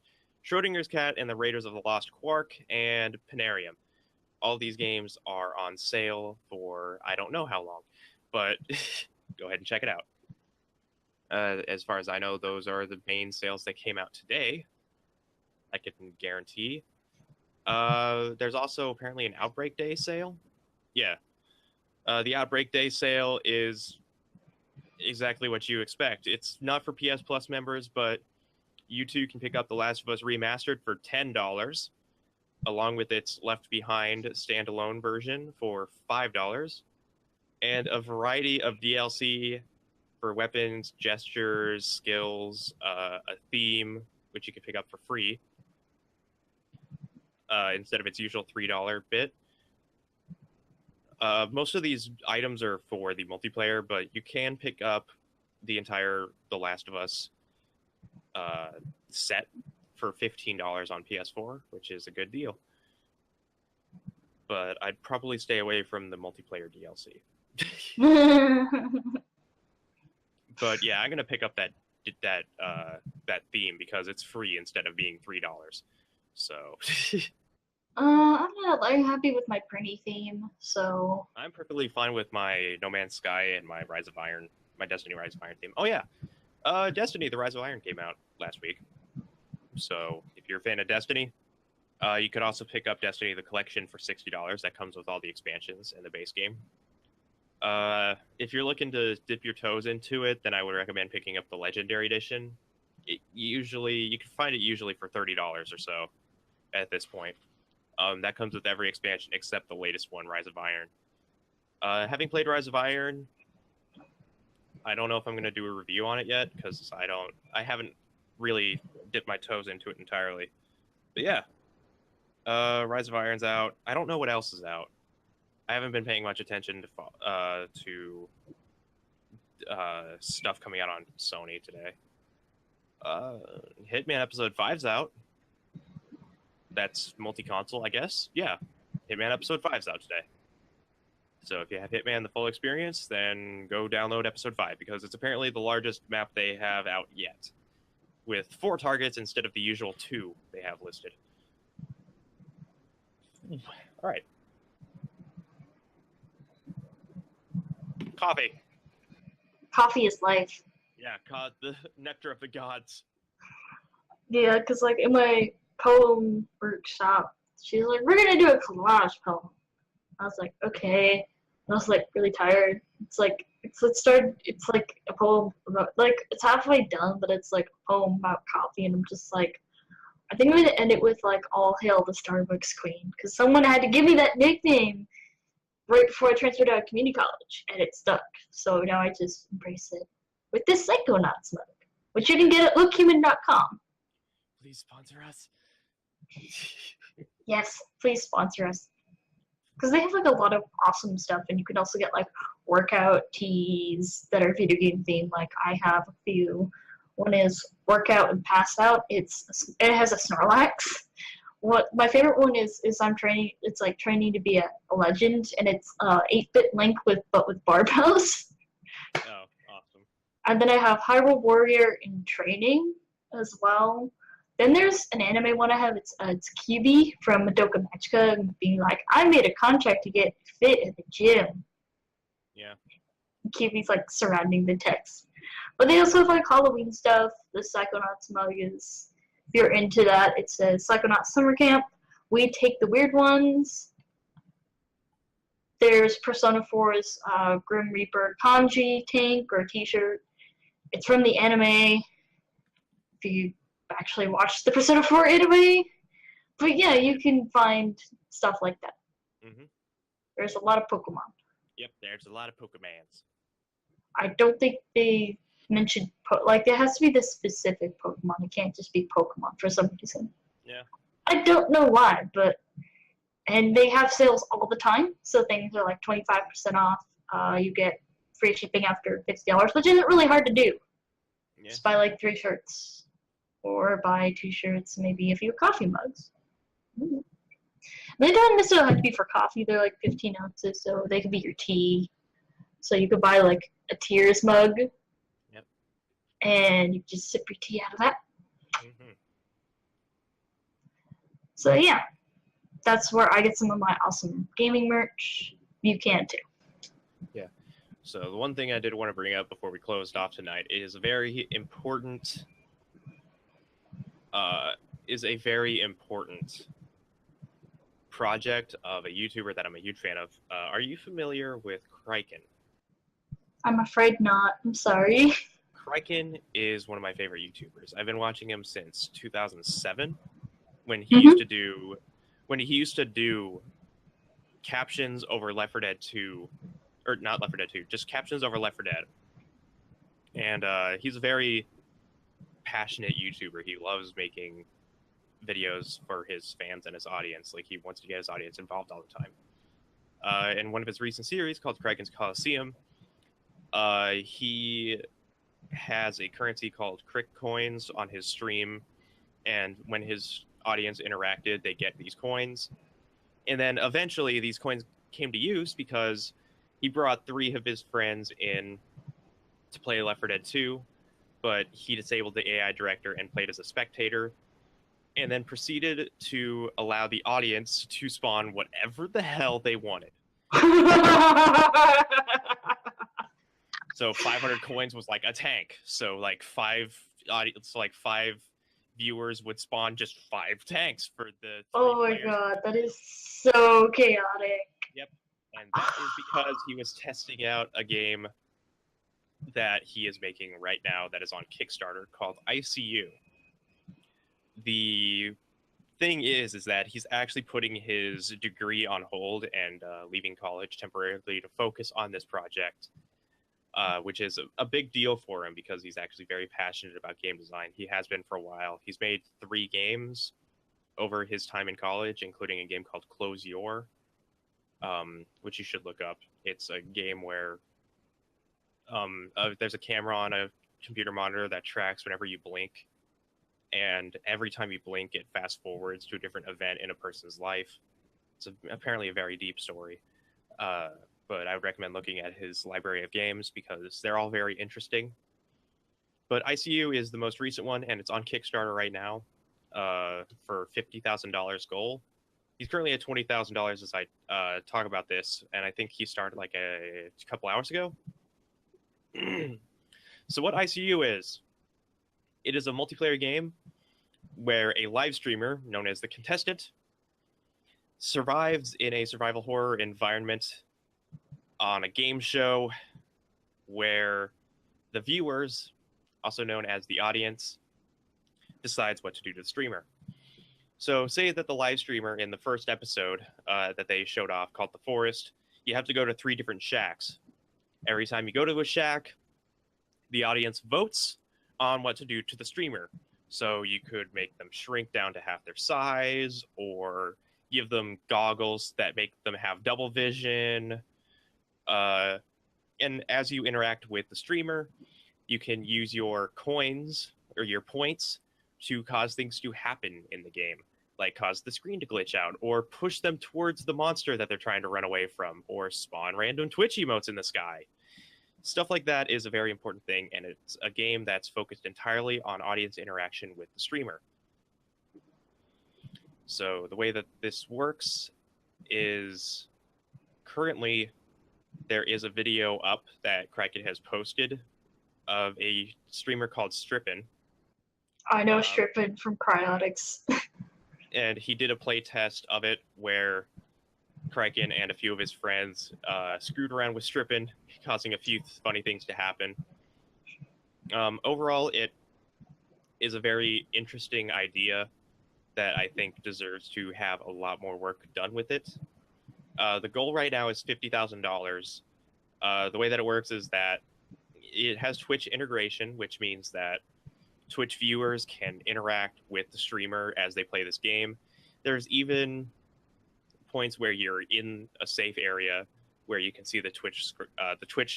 S2: Schrodinger's Cat and the Raiders of the Lost Quark, and Panarium. All these games are on sale for I don't know how long, but go ahead and check it out. As far as I know, those are the main sales that came out today. I can guarantee. There's also apparently an Outbreak Day sale. Yeah. The Outbreak Day sale is exactly what you expect. It's not for PS Plus members, but you too can pick up The Last of Us Remastered for $10, along with its Left Behind standalone version for $5, and a variety of DLC for weapons, gestures, skills, a theme, which you can pick up for free instead of its usual $3 bit. Most of these items are for the multiplayer, but you can pick up the entire The Last of Us set for $15 on PS4, which is a good deal. But I'd probably stay away from the multiplayer DLC. But yeah, I'm gonna pick up that theme because it's free instead of being $3. So
S1: I'm not like happy with my Prinny theme, so
S2: I'm perfectly fine with my No Man's Sky and my Rise of Iron, my Destiny Rise of Iron theme. Oh yeah, Destiny: The Rise of Iron came out last week. So if you're a fan of Destiny, you could also pick up Destiny the Collection for $60. That comes with all the expansions and the base game. If you're looking to dip your toes into it, then I would recommend picking up the Legendary Edition. You can find it usually for $30 or so at this point. That comes with every expansion except the latest one, Rise of Iron. Having played Rise of Iron, I don't know if I'm going to do a review on it yet because I haven't really dipped my toes into it entirely. But yeah, Rise of Iron's out. I don't know what else is out. I haven't been paying much attention to stuff coming out on Sony today. Hitman Episode 5's out. That's multi-console, I guess. Yeah, Hitman Episode 5's out today. So if you have Hitman the full experience, then go download Episode 5 because it's apparently the largest map they have out yet, with 4 targets instead of the usual 2 they have listed. All right. Coffee.
S1: coffee is life.
S2: Yeah, the nectar of the gods.
S1: Yeah, because like in my poem workshop, she's like, "We're gonna do a collage poem." I was like, "Okay." And I was like really tired. It's like it's like a poem about like it's halfway done, but it's like a poem about coffee, and I'm just like, I think I'm gonna end it with like "All hail the Starbucks Queen," because someone had to give me that nickname right before I transferred out of community college, and it stuck. So now I just embrace it with this Psychonauts mug, which you can get at lookhuman.com.
S2: Please sponsor us.
S1: Yes, please sponsor us. Because they have like a lot of awesome stuff, and you can also get like workout tees that are video game themed. Like I have a few. One is workout and pass out. It has a Snorlax. What my favorite one is I'm training. It's like training to be a legend, and it's 8-bit Link with barbells.
S2: Oh, awesome!
S1: And then I have Hyrule Warrior in training as well. Then there's an anime one I have. It's Kyubi from Madoka Magica being like, I made a contract to get fit at the gym.
S2: Yeah.
S1: Kyubi's like surrounding the text. But they also have like Halloween stuff. The Psychonauts mug is, if you're into that, it says Psychonauts Summer Camp. We take the weird ones. There's Persona 4's Grim Reaper kanji tank or t-shirt. It's from the anime. If you actually watched the Persona 4 anime. But yeah, you can find stuff like that.
S2: Mm-hmm.
S1: There's a lot of Pokemon.
S2: Yep, there's a lot of Pokemans.
S1: I don't think they mentioned, like, it has to be the specific Pokemon. It can't just be Pokemon for some reason.
S2: Yeah.
S1: I don't know why, but, and they have sales all the time, so things are like 25% off. You get free shipping after $50, which isn't really hard to do.
S2: Yeah.
S1: Just buy like 3 shirts, or buy 2 shirts, maybe a few coffee mugs. Ooh. They don't necessarily have to be for coffee. They're like 15 ounces, so they could be your tea. So you could buy like a Tears mug.
S2: Yep.
S1: And you just sip your tea out of that.
S2: Mm-hmm.
S1: So yeah, that's where I get some of my awesome gaming merch. You can too.
S2: Yeah. So the one thing I did want to bring up before we closed off tonight is a very important project of a YouTuber that I'm a huge fan of. Are you familiar with Kraken?
S1: I'm afraid not. I'm sorry.
S2: Kraken is one of my favorite YouTubers. I've been watching him since 2007 when he used to do captions over Left 4 Dead 2, or not Left 4 Dead 2, just captions over Left 4 Dead. And he's a very passionate YouTuber. He loves making videos for his fans and his audience. Like, he wants to get his audience involved all the time. In one of his recent series called Kraken's Coliseum, he has a currency called Crick Coins on his stream, and when his audience interacted, they get these coins. And then eventually these coins came to use because he brought 3 of his friends in to play Left 4 Dead 2, but he disabled the AI director and played as a spectator, and then proceeded to allow the audience to spawn whatever the hell they wanted. So 500 coins was like a tank. So like 5 viewers would spawn just 5 tanks for the 3
S1: Oh my
S2: players.
S1: god, that is so chaotic.
S2: Yep. And that is because he was testing out a game that he is making right now that is on Kickstarter called I.C.U. The thing is that he's actually putting his degree on hold and leaving college temporarily to focus on this project, which is a big deal for him because he's actually very passionate about game design. He has been for a while. He's made 3 games over his time in college, including a game called Close Your, which you should look up. It's a game where there's a camera on a computer monitor that tracks whenever you blink, and every time you blink, it fast forwards to a different event in a person's life. It's apparently a very deep story, but I would recommend looking at his library of games because they're all very interesting. But I.C.U. is the most recent one, and it's on Kickstarter right now for $50,000 goal. He's currently at $20,000 as I talk about this, and I think he started like a couple hours ago. So what I.C.U. is, it is a multiplayer game where a live streamer, known as the contestant, survives in a survival horror environment on a game show where the viewers, also known as the audience, decides what to do to the streamer. So say that the live streamer in the first episode that they showed off, called The Forest, you have to go to 3 different shacks. Every time you go to a shack, the audience votes on what to do to the streamer. So you could make them shrink down to half their size, or give them goggles that make them have double vision. And as you interact with the streamer, you can use your coins or your points to cause things to happen in the game, like cause the screen to glitch out, or push them towards the monster that they're trying to run away from, or spawn random Twitch emotes in the sky. Stuff like that is a very important thing, and it's a game that's focused entirely on audience interaction with the streamer. So the way that this works is currently there is a video up that Kraken has posted of a streamer called Strippin.
S1: I know Strippin from Cryotics.
S2: And he did a play test of it where Kraken and a few of his friends screwed around with stripping, causing a few funny things to happen. Overall, it is a very interesting idea that I think deserves to have a lot more work done with it. The goal right now is $50,000. The way that it works is that it has Twitch integration, which means that Twitch viewers can interact with the streamer as they play this game. There's even points where you're in a safe area where you can see the Twitch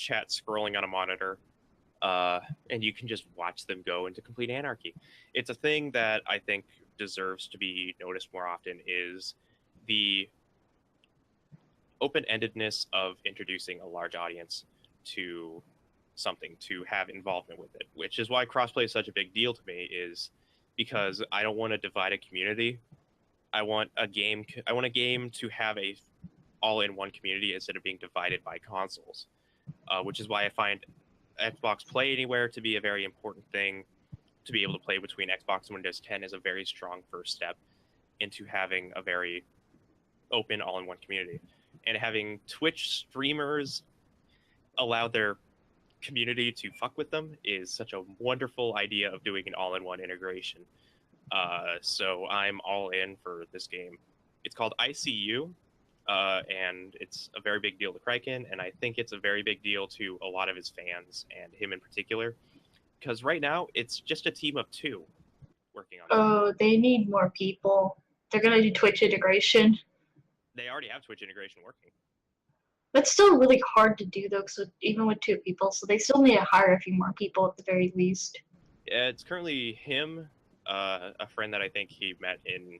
S2: chat scrolling on a monitor, and you can just watch them go into complete anarchy. It's a thing that I think deserves to be noticed more often, is the open-endedness of introducing a large audience to something, to have involvement with it, which is why crossplay is such a big deal to me, is because I don't want to divide a community. I want a game to have a all-in-one community instead of being divided by consoles, which is why I find Xbox Play Anywhere to be a very important thing. To be able to play between Xbox and Windows 10 is a very strong first step into having a very open all-in-one community. And having Twitch streamers allow their community to fuck with them is such a wonderful idea of doing an all-in-one integration. So I'm all in for this game. It's called I.C.U, and it's a very big deal to Kraken, and I think it's a very big deal to a lot of his fans, and him in particular, because right now it's just a team of 2 working on it.
S1: Oh, they need more people. They're gonna do Twitch integration.
S2: They already have Twitch integration working.
S1: That's still really hard to do, though, so even with 2 people, so they still need to hire a few more people at the very least.
S2: Yeah, it's currently him, a friend that I think he met in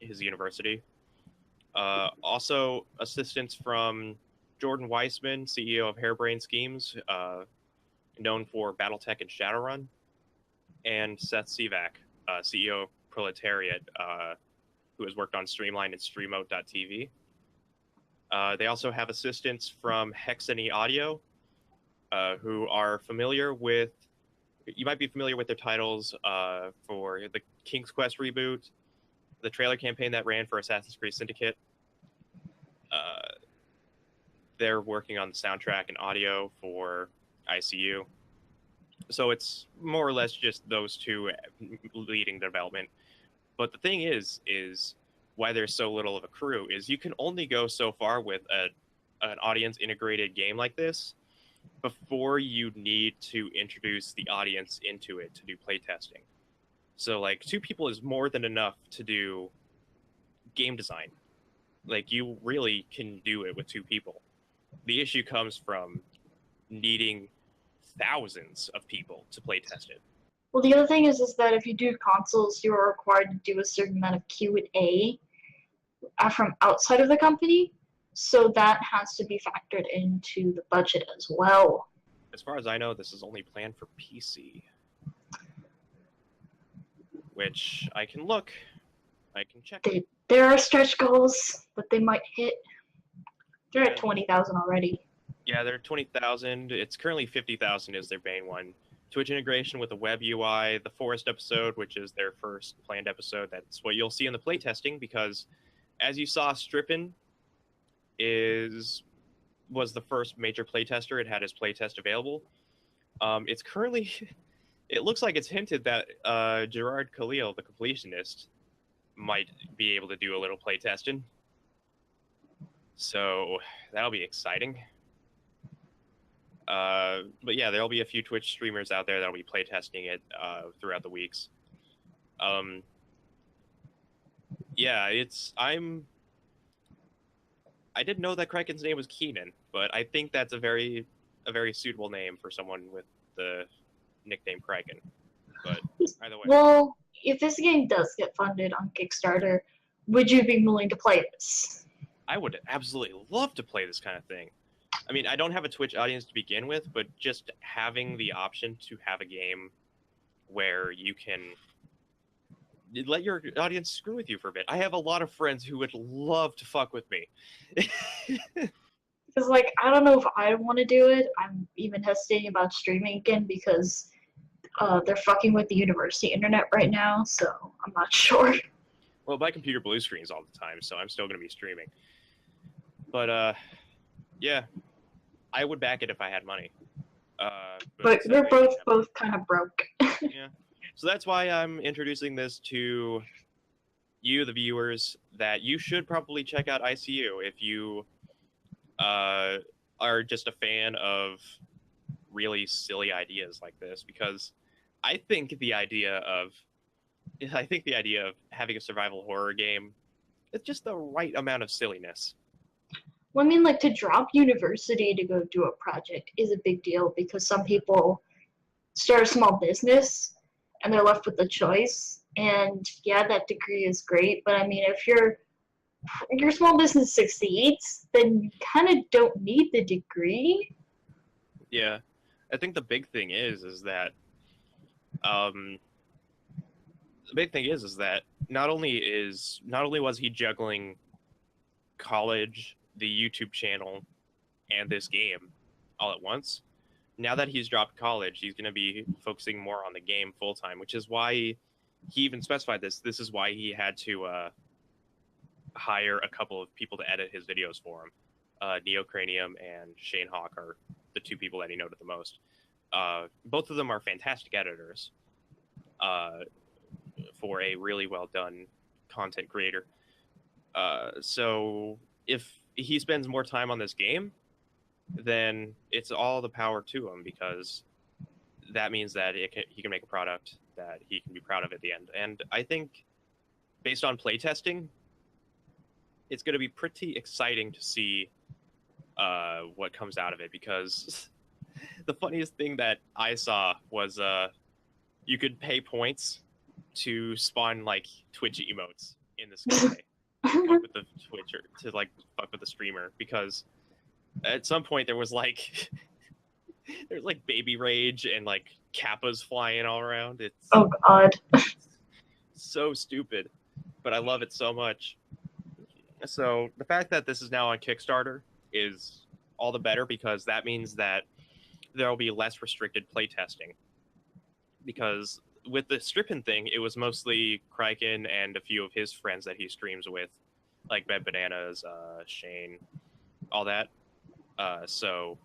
S2: his university. Also, assistance from Jordan Weissman, CEO of Harebrained Schemes, known for BattleTech and Shadowrun, and Seth Sivak, CEO of Proletariat, who has worked on Streamline and Streamote.tv. They also have assistants from Hexany Audio, who are familiar with, you might be familiar with their titles for the King's Quest reboot, the trailer campaign that ran for Assassin's Creed Syndicate. They're working on the soundtrack and audio for I.C.U. So it's more or less just those 2 leading the development. But the thing is why there's so little of a crew is you can only go so far with an audience integrated game like this before you need to introduce the audience into it to do playtesting. So like 2 people is more than enough to do game design. Like you really can do it with 2 people. The issue comes from needing thousands of people to playtest it.
S1: Well, the other thing is that if you do consoles, you are required to do a certain amount of Q&A from outside of the company, so that has to be factored into the budget as well.
S2: As far as I know, this is only planned for PC, which I can look. I can check.
S1: There are stretch goals that they might hit. They're at 20,000 already.
S2: Yeah, they're 20,000. It's currently 50,000 is their main one. Twitch integration with the web UI, the Forest episode, which is their first planned episode. That's what you'll see in the playtesting, because as you saw, Strippin was the first major playtester. It had his playtest available. It's currently, it looks like it's hinted that Gerard Khalil, the completionist, might be able to do a little playtesting. So that'll be exciting. But yeah, there'll be a few Twitch streamers out there that'll be playtesting it throughout the weeks. Yeah, I didn't know that Kraken's name was Keenan, but I think that's a very suitable name for someone with the nickname Kraken. But either way.
S1: Well, if this game does get funded on Kickstarter, would you be willing to play this?
S2: I would absolutely love to play this kind of thing. I mean, I don't have a Twitch audience to begin with, but just having the option to have a game where you can let your audience screw with you for a bit. I have a lot of friends who would love to fuck with me.
S1: Because, like, I don't know if I want to do it. I'm even hesitating about streaming again because they're fucking with the university internet right now, so I'm not sure.
S2: Well, my computer blue screens all the time, so I'm still going to be streaming. But yeah, I would back it if I had money.
S1: But we're
S2: sadly,
S1: both kind of broke.
S2: yeah. So that's why I'm introducing this to you, the viewers, that you should probably check out I.C.U. if you are just a fan of really silly ideas like this, because I think the idea of having a survival horror game is just the right amount of silliness.
S1: Well, I mean, like, to drop university to go do a project is a big deal because some people start a small business and they're left with the choice. And yeah, that degree is great, but I mean, if your small business succeeds, then you kind of don't need the degree.
S2: Yeah, I think the big thing is that um, not only was he juggling college, the YouTube channel, and this game all at once. Now that he's dropped college, he's going to be focusing more on the game full time, which is why he even specified this. This is why he had to hire a couple of people to edit his videos for him. Neocranium and Shane Hawk are the two people that he noted the most. Both of them are fantastic editors for a really well done content creator. So if he spends more time on this game, then it's all the power to him, because that means that he can make a product that he can be proud of at the end. And I think, based on playtesting, it's going to be pretty exciting to see what comes out of it, because the funniest thing that I saw was you could pay points to spawn like Twitch emotes in the sky with the Twitcher to like fuck with the streamer, because at some point there was like baby rage and like kappas flying all around. It's
S1: Oh God.
S2: so stupid, but I love it so much. So the fact that this is now on Kickstarter is all the better, because that means that there will be less restricted playtesting. Because with the stripping thing, it was mostly Kraken and a few of his friends that he streams with, like Bed Bananas, Shane, all that. So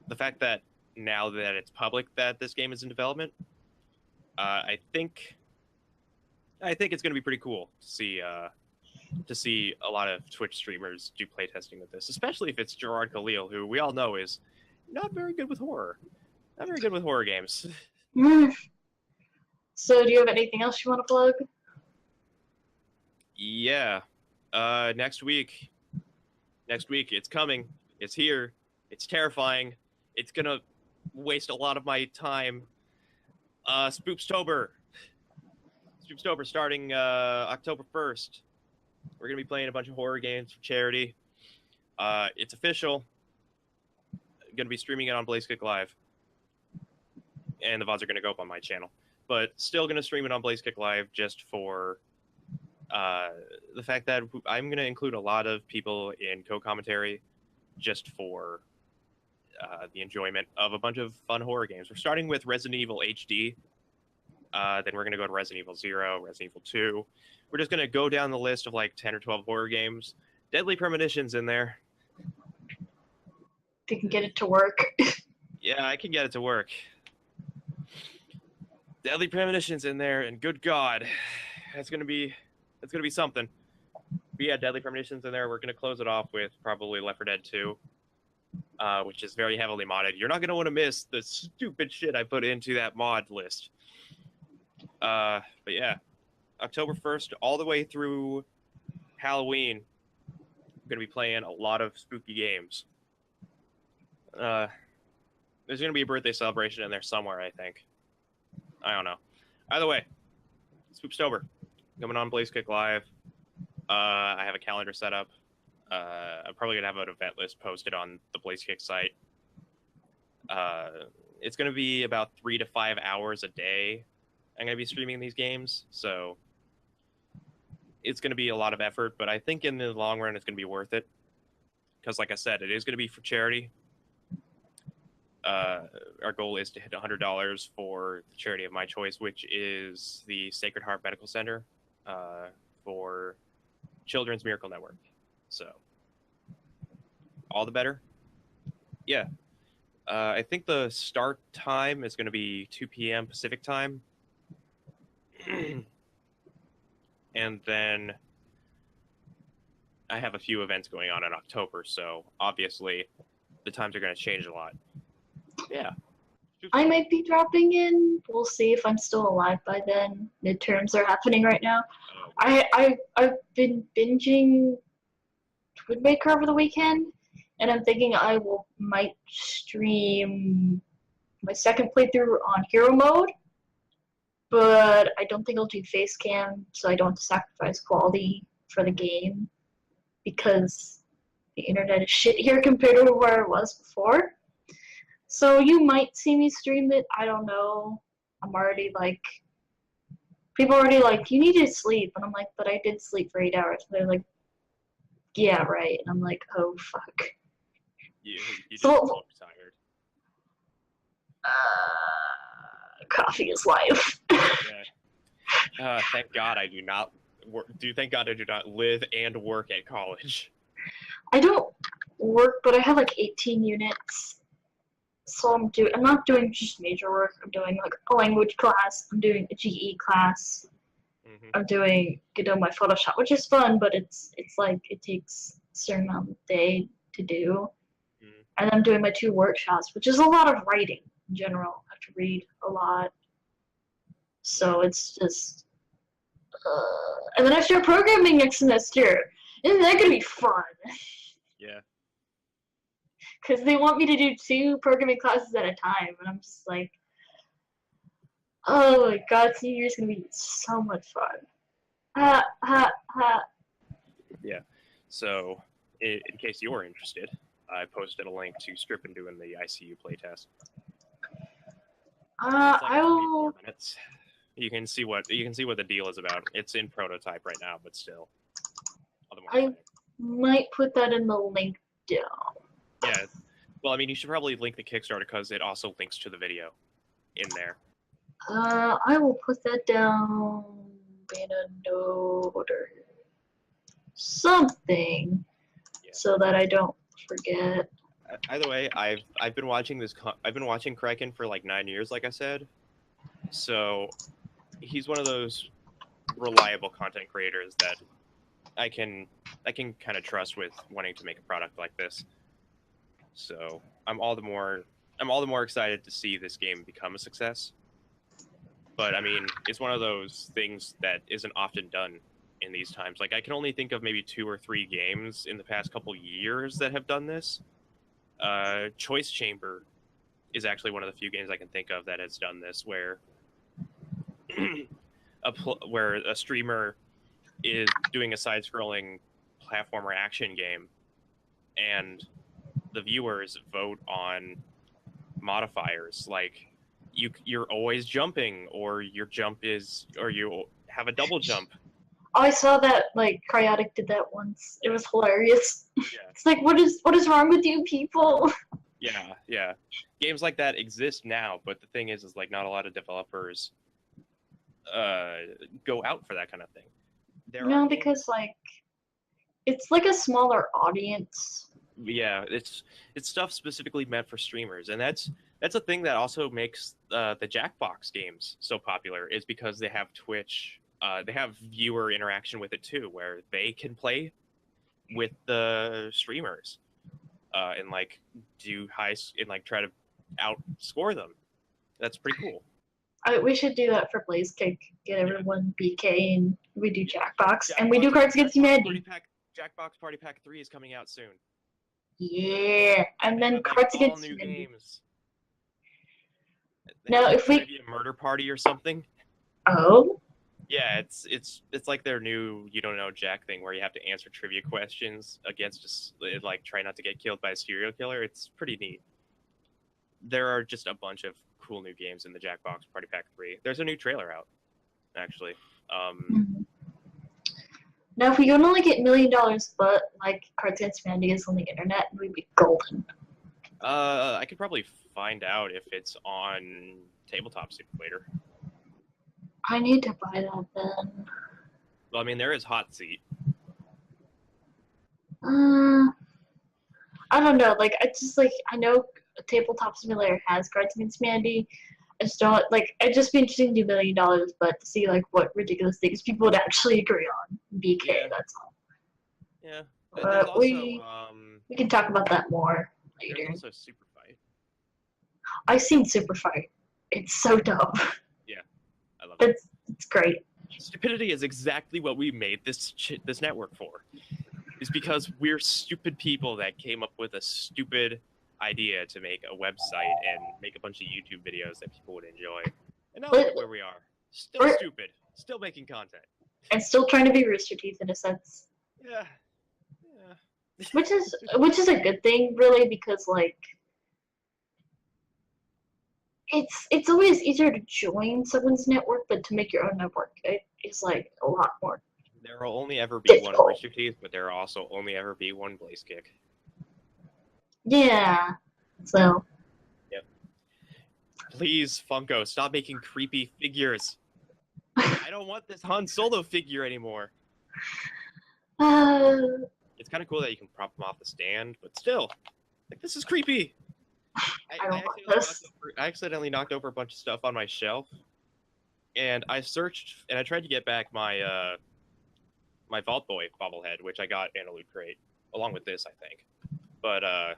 S2: the fact that now that it's public that this game is in development, I think it's going to be pretty cool to see a lot of Twitch streamers do playtesting with this, especially if it's Gerard Khalil, who we all know is not very good with horror. Not very good with horror games.
S1: So, do you have anything else you want to plug?
S2: Yeah. Next week, it's coming. It's here. It's terrifying. It's gonna waste a lot of my time. Spoopstober starting October 1st. We're gonna be playing a bunch of horror games for charity. It's official. Gonna be streaming it on BlazeKick Live, and the VODs are gonna go up on my channel. But still gonna stream it on BlazeKick Live, just for the fact that I'm gonna include a lot of people in co-commentary, just for the enjoyment of a bunch of fun horror games. We're starting with Resident Evil HD. Then we're going to go to Resident Evil 0, Resident Evil 2. We're just going to go down the list of like 10 or 12 horror games. Deadly Premonition's in there.
S1: If you can get it to work.
S2: Yeah, I can get it to work. Deadly Premonition's in there, and good God, it's going to be something. But yeah, Deadly Premonition's in there. We're going to close it off with probably Left 4 Dead 2. Which is very heavily modded. You're not going to want to miss the stupid shit I put into that mod list. But yeah, October 1st, all the way through Halloween, I'm going to be playing a lot of spooky games. There's going to be a birthday celebration in there somewhere, I think. I don't know. Either way, Spoopstober, coming on BlazeKick Live. I have a calendar set up. I'm probably going to have an event list posted on the BlazeKick site. It's going to be about 3 to 5 hours a day I'm going to be streaming these games, so it's going to be a lot of effort, but I think in the long run it's going to be worth it, because like I said, it is going to be for charity. Our goal is to hit $100 for the charity of my choice, which is the Sacred Heart Medical Center for Children's Miracle Network. So all the better. Yeah. I think the start time is going to be 2 p.m. Pacific time. And then I have a few events going on in October, so obviously the times are going to change a lot. Yeah.
S1: I might be dropping in. We'll see if I'm still alive by then. Midterms are happening right now. I've been binging Twinmaker over the weekend, and I'm thinking might stream my second playthrough on hero mode, but I don't think I'll do face cam, so I don't have to sacrifice quality for the game because the internet is shit here compared to where it was before. So you might see me stream it. I don't know. I'm already like, people are already like, you need to sleep, and I'm like, but I did sleep for 8 hours. And they're like, yeah, right. And I'm like, oh fuck.
S2: You just look tired.
S1: Coffee is life.
S2: Yeah. Thank God I do not work. Thank God I do not live and work at college.
S1: I don't work, but I have like 18 units. So I'm not doing just major work. I'm doing like a language class. I'm doing a GE class.
S2: Mm-hmm.
S1: I'm doing my Photoshop, which is fun, but it's like it takes a certain amount of day to do. Mm-hmm. And I'm doing my 2 workshops, which is a lot of writing in general. I have to read a lot. So it's just, and then I start programming next semester. Isn't that gonna be fun?
S2: Yeah.
S1: Because they want me to do 2 programming classes at a time, and I'm just like, oh my god, senior year is gonna be so much fun.
S2: Yeah. So, in case you're interested, I posted a link to Script doing the I.C.U. playtest. It's like 24 minutes. You can see what the deal is about. It's in prototype right now, but still.
S1: I might put that in the link down.
S2: Yeah. Well, I mean, you should probably link the Kickstarter because it also links to the video in there.
S1: I will put that down in a note or something so that I don't forget.
S2: Either way, I've been watching Kraken for like 9 years, like I said. So he's one of those reliable content creators that I can kind of trust with wanting to make a product like this. So I'm all the more excited to see this game become a success. But I mean, it's one of those things that isn't often done in these times. Like I can only think of maybe 2 or 3 games in the past couple years that have done this. Choice Chamber is actually one of the few games I can think of that has done this, where where a streamer is doing a side-scrolling platformer action game, and the viewers vote on modifiers like you're always jumping, or you have a double jump.
S1: Oh, I saw that, like, Cryotic did that once. It was hilarious.
S2: Yeah.
S1: It's like, what is wrong with you people?
S2: Yeah. Games like that exist now, but the thing is like not a lot of developers go out for that kind of thing.
S1: Because, like, it's like a smaller audience.
S2: Yeah, it's stuff specifically meant for streamers, and that's a thing that also makes the Jackbox games so popular, is because they have Twitch. They have viewer interaction with it too, where they can play with the streamers and like try to outscore them. That's pretty cool.
S1: We should do that for Blaze Kick. Get everyone BK, and we do Jackbox, and we do Cards Against Humanity.
S2: Jackbox Party Pack 3 is coming out soon.
S1: Yeah, and then Cards Against Humanity.
S2: Games.
S1: Now, if we
S2: maybe a murder party or something.
S1: Oh.
S2: Yeah, it's like their new You Don't Know Jack thing, where you have to answer trivia questions against just like try not to get killed by a serial killer. It's pretty neat. There are just a bunch of cool new games in the Jackbox Party Pack 3. There's a new trailer out, actually.
S1: Now, if we don't only get $1 million, but like Cards Against Humanity is on the internet, we'd be golden.
S2: I could probably find out if it's on Tabletop Simulator.
S1: I need to buy that then.
S2: Well, I mean, there is Hot Seat.
S1: I don't know. Like, I know Tabletop Simulator has Cards Against Humanity. I just don't like. It'd just be interesting to do $1 million, but to see like what ridiculous things people would actually agree on. BK,
S2: Yeah.
S1: that's all.
S2: Yeah. There's
S1: But
S2: also
S1: we can talk about that more
S2: there's
S1: later.
S2: also Super Fight.
S1: I've seen Super Fight. It's so dumb.
S2: Yeah, I love it.
S1: It's great.
S2: Stupidity is exactly what we made this network for. Is because we're stupid people that came up with a stupid idea to make a website and make a bunch of YouTube videos that people would enjoy. And now look at where we are. Still stupid. Still making content.
S1: And still trying to be Rooster Teeth in a sense.
S2: Yeah.
S1: Which is a good thing, really, because like it's always easier to join someone's network than to make your own network. It's like a lot more.
S2: There will only ever be
S1: difficult.
S2: one Rooster Teeth, but there will also only ever be one Blaze Kick.
S1: Yeah. So.
S2: Yep. Please, Funko, stop making creepy figures. I don't want this Han Solo figure anymore. It's kind of cool that you can prop them off the stand, but still, like, this is creepy. I accidentally knocked over a bunch of stuff on my shelf, and I searched and I tried to get back my my Vault Boy bobblehead, which I got in a loot crate, along with this, I think. But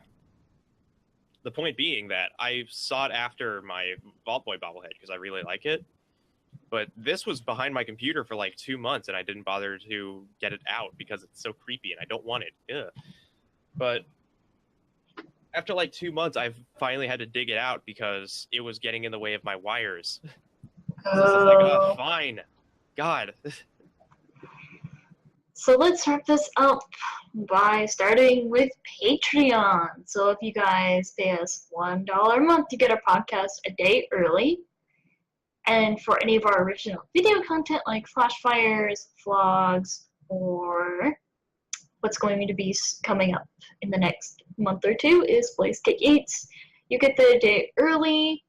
S2: the point being that I sought after my Vault Boy bobblehead because I really like it. But this was behind my computer for like 2 months, and I didn't bother to get it out because it's so creepy, and I don't want it. Ugh. But after like 2 months, I finally had to dig it out because it was getting in the way of my wires. So I was like, oh, fine. God.
S1: So let's wrap this up by starting with Patreon. So if you guys pay us $1 a month, you get our podcast a day early. And for any of our original video content like flash fires, vlogs, or what's going to be coming up in the next month or two is Blaze Kick Eats. You get the day early,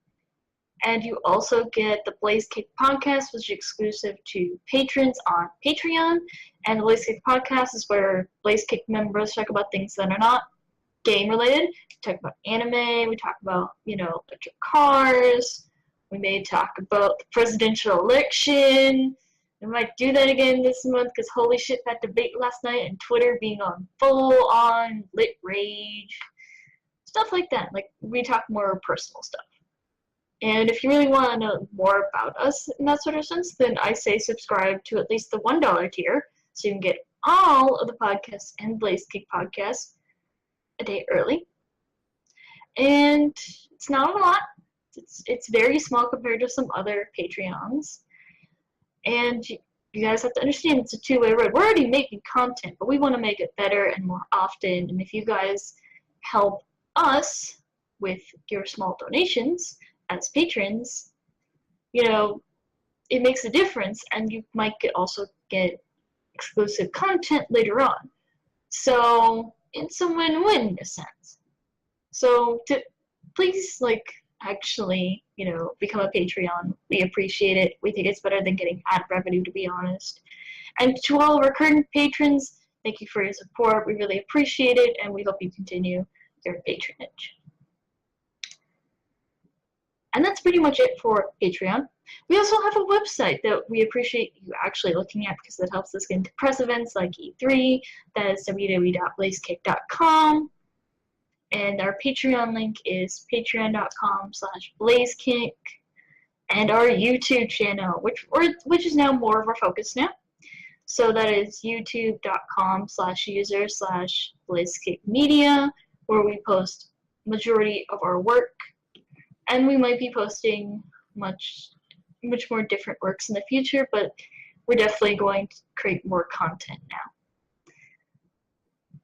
S1: and you also get the Blaze Kick podcast, which is exclusive to patrons on Patreon. And the Blaze Kick podcast is where Blaze Kick members talk about things that are not game related. We talk about anime, we talk about, electric cars, we may talk about the presidential election. We might do that again this month because holy shit, that debate last night and Twitter being on full-on lit rage. Stuff like that. Like, we talk more personal stuff. And if you really want to know more about us in that sort of sense, then I say subscribe to at least the $1 tier so you can get all of the podcasts and Blaze Kick podcasts a day early. And it's not a lot. It's very small compared to some other Patreons. And you guys have to understand it's a two-way road. We're already making content, but we want to make it better and more often. And if you guys help us with your small donations as patrons, it makes a difference, and you might also get exclusive content later on. So it's a win-win in a sense. So please, actually, become a Patreon. We appreciate it. We think it's better than getting ad revenue, to be honest. And to all of our current patrons, thank you for your support. We really appreciate it, and we hope you continue your patronage. And that's pretty much it for Patreon. We also have a website that we appreciate you actually looking at because that helps us get into press events like E3. That is www.blazekick.com. And our Patreon link is patreon.com/blazekick. And our YouTube channel, which is now more of our focus now. So that is youtube.com/user/blazekickmedia, where we post majority of our work. And we might be posting much more different works in the future, but we're definitely going to create more content now.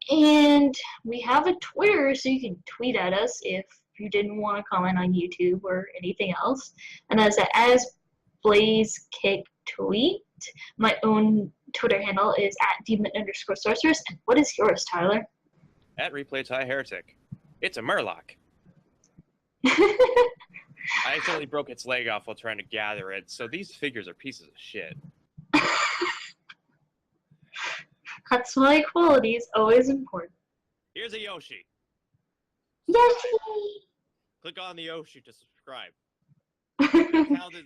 S1: And we have a Twitter, so you can tweet at us if you didn't want to comment on YouTube or anything else. And that's as BlazeKickTweet. My own Twitter handle is @demon_sorceress. And what is yours, Tyler?
S2: @ReplayTieHeretic. It's a Murloc. I accidentally broke its leg off while trying to gather it, so these figures are pieces of shit.
S1: That's why quality is always important.
S2: Here's a Yoshi.
S1: Yoshi!
S2: Click on the Yoshi to subscribe.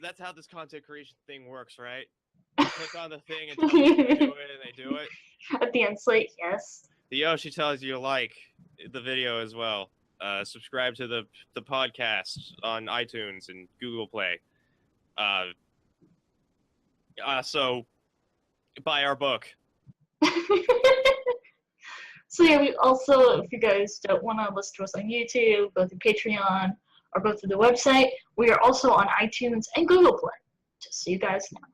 S2: That's how this content creation thing works, right? You click on the thing and tell them to do it, and they do it.
S1: At the end slate, yes.
S2: The Yoshi tells you to like the video as well. Subscribe to the podcast on iTunes and Google Play. So buy our book.
S1: So yeah, we also, if you guys don't want to listen to us on YouTube, go through Patreon or go through the website. We are also on iTunes and Google Play, just so you guys know.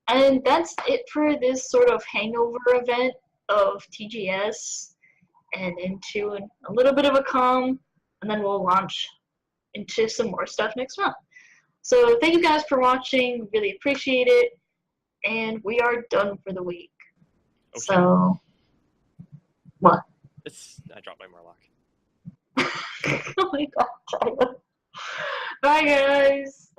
S1: And that's it for this sort of hangover event of TGS and into a little bit of a calm, and then we'll launch into some more stuff next month. So thank you guys for watching. Really appreciate it. And we are done for the week.
S2: Okay.
S1: So, what?
S2: I dropped my Murloc.
S1: Oh my god, Tyler. Bye, guys.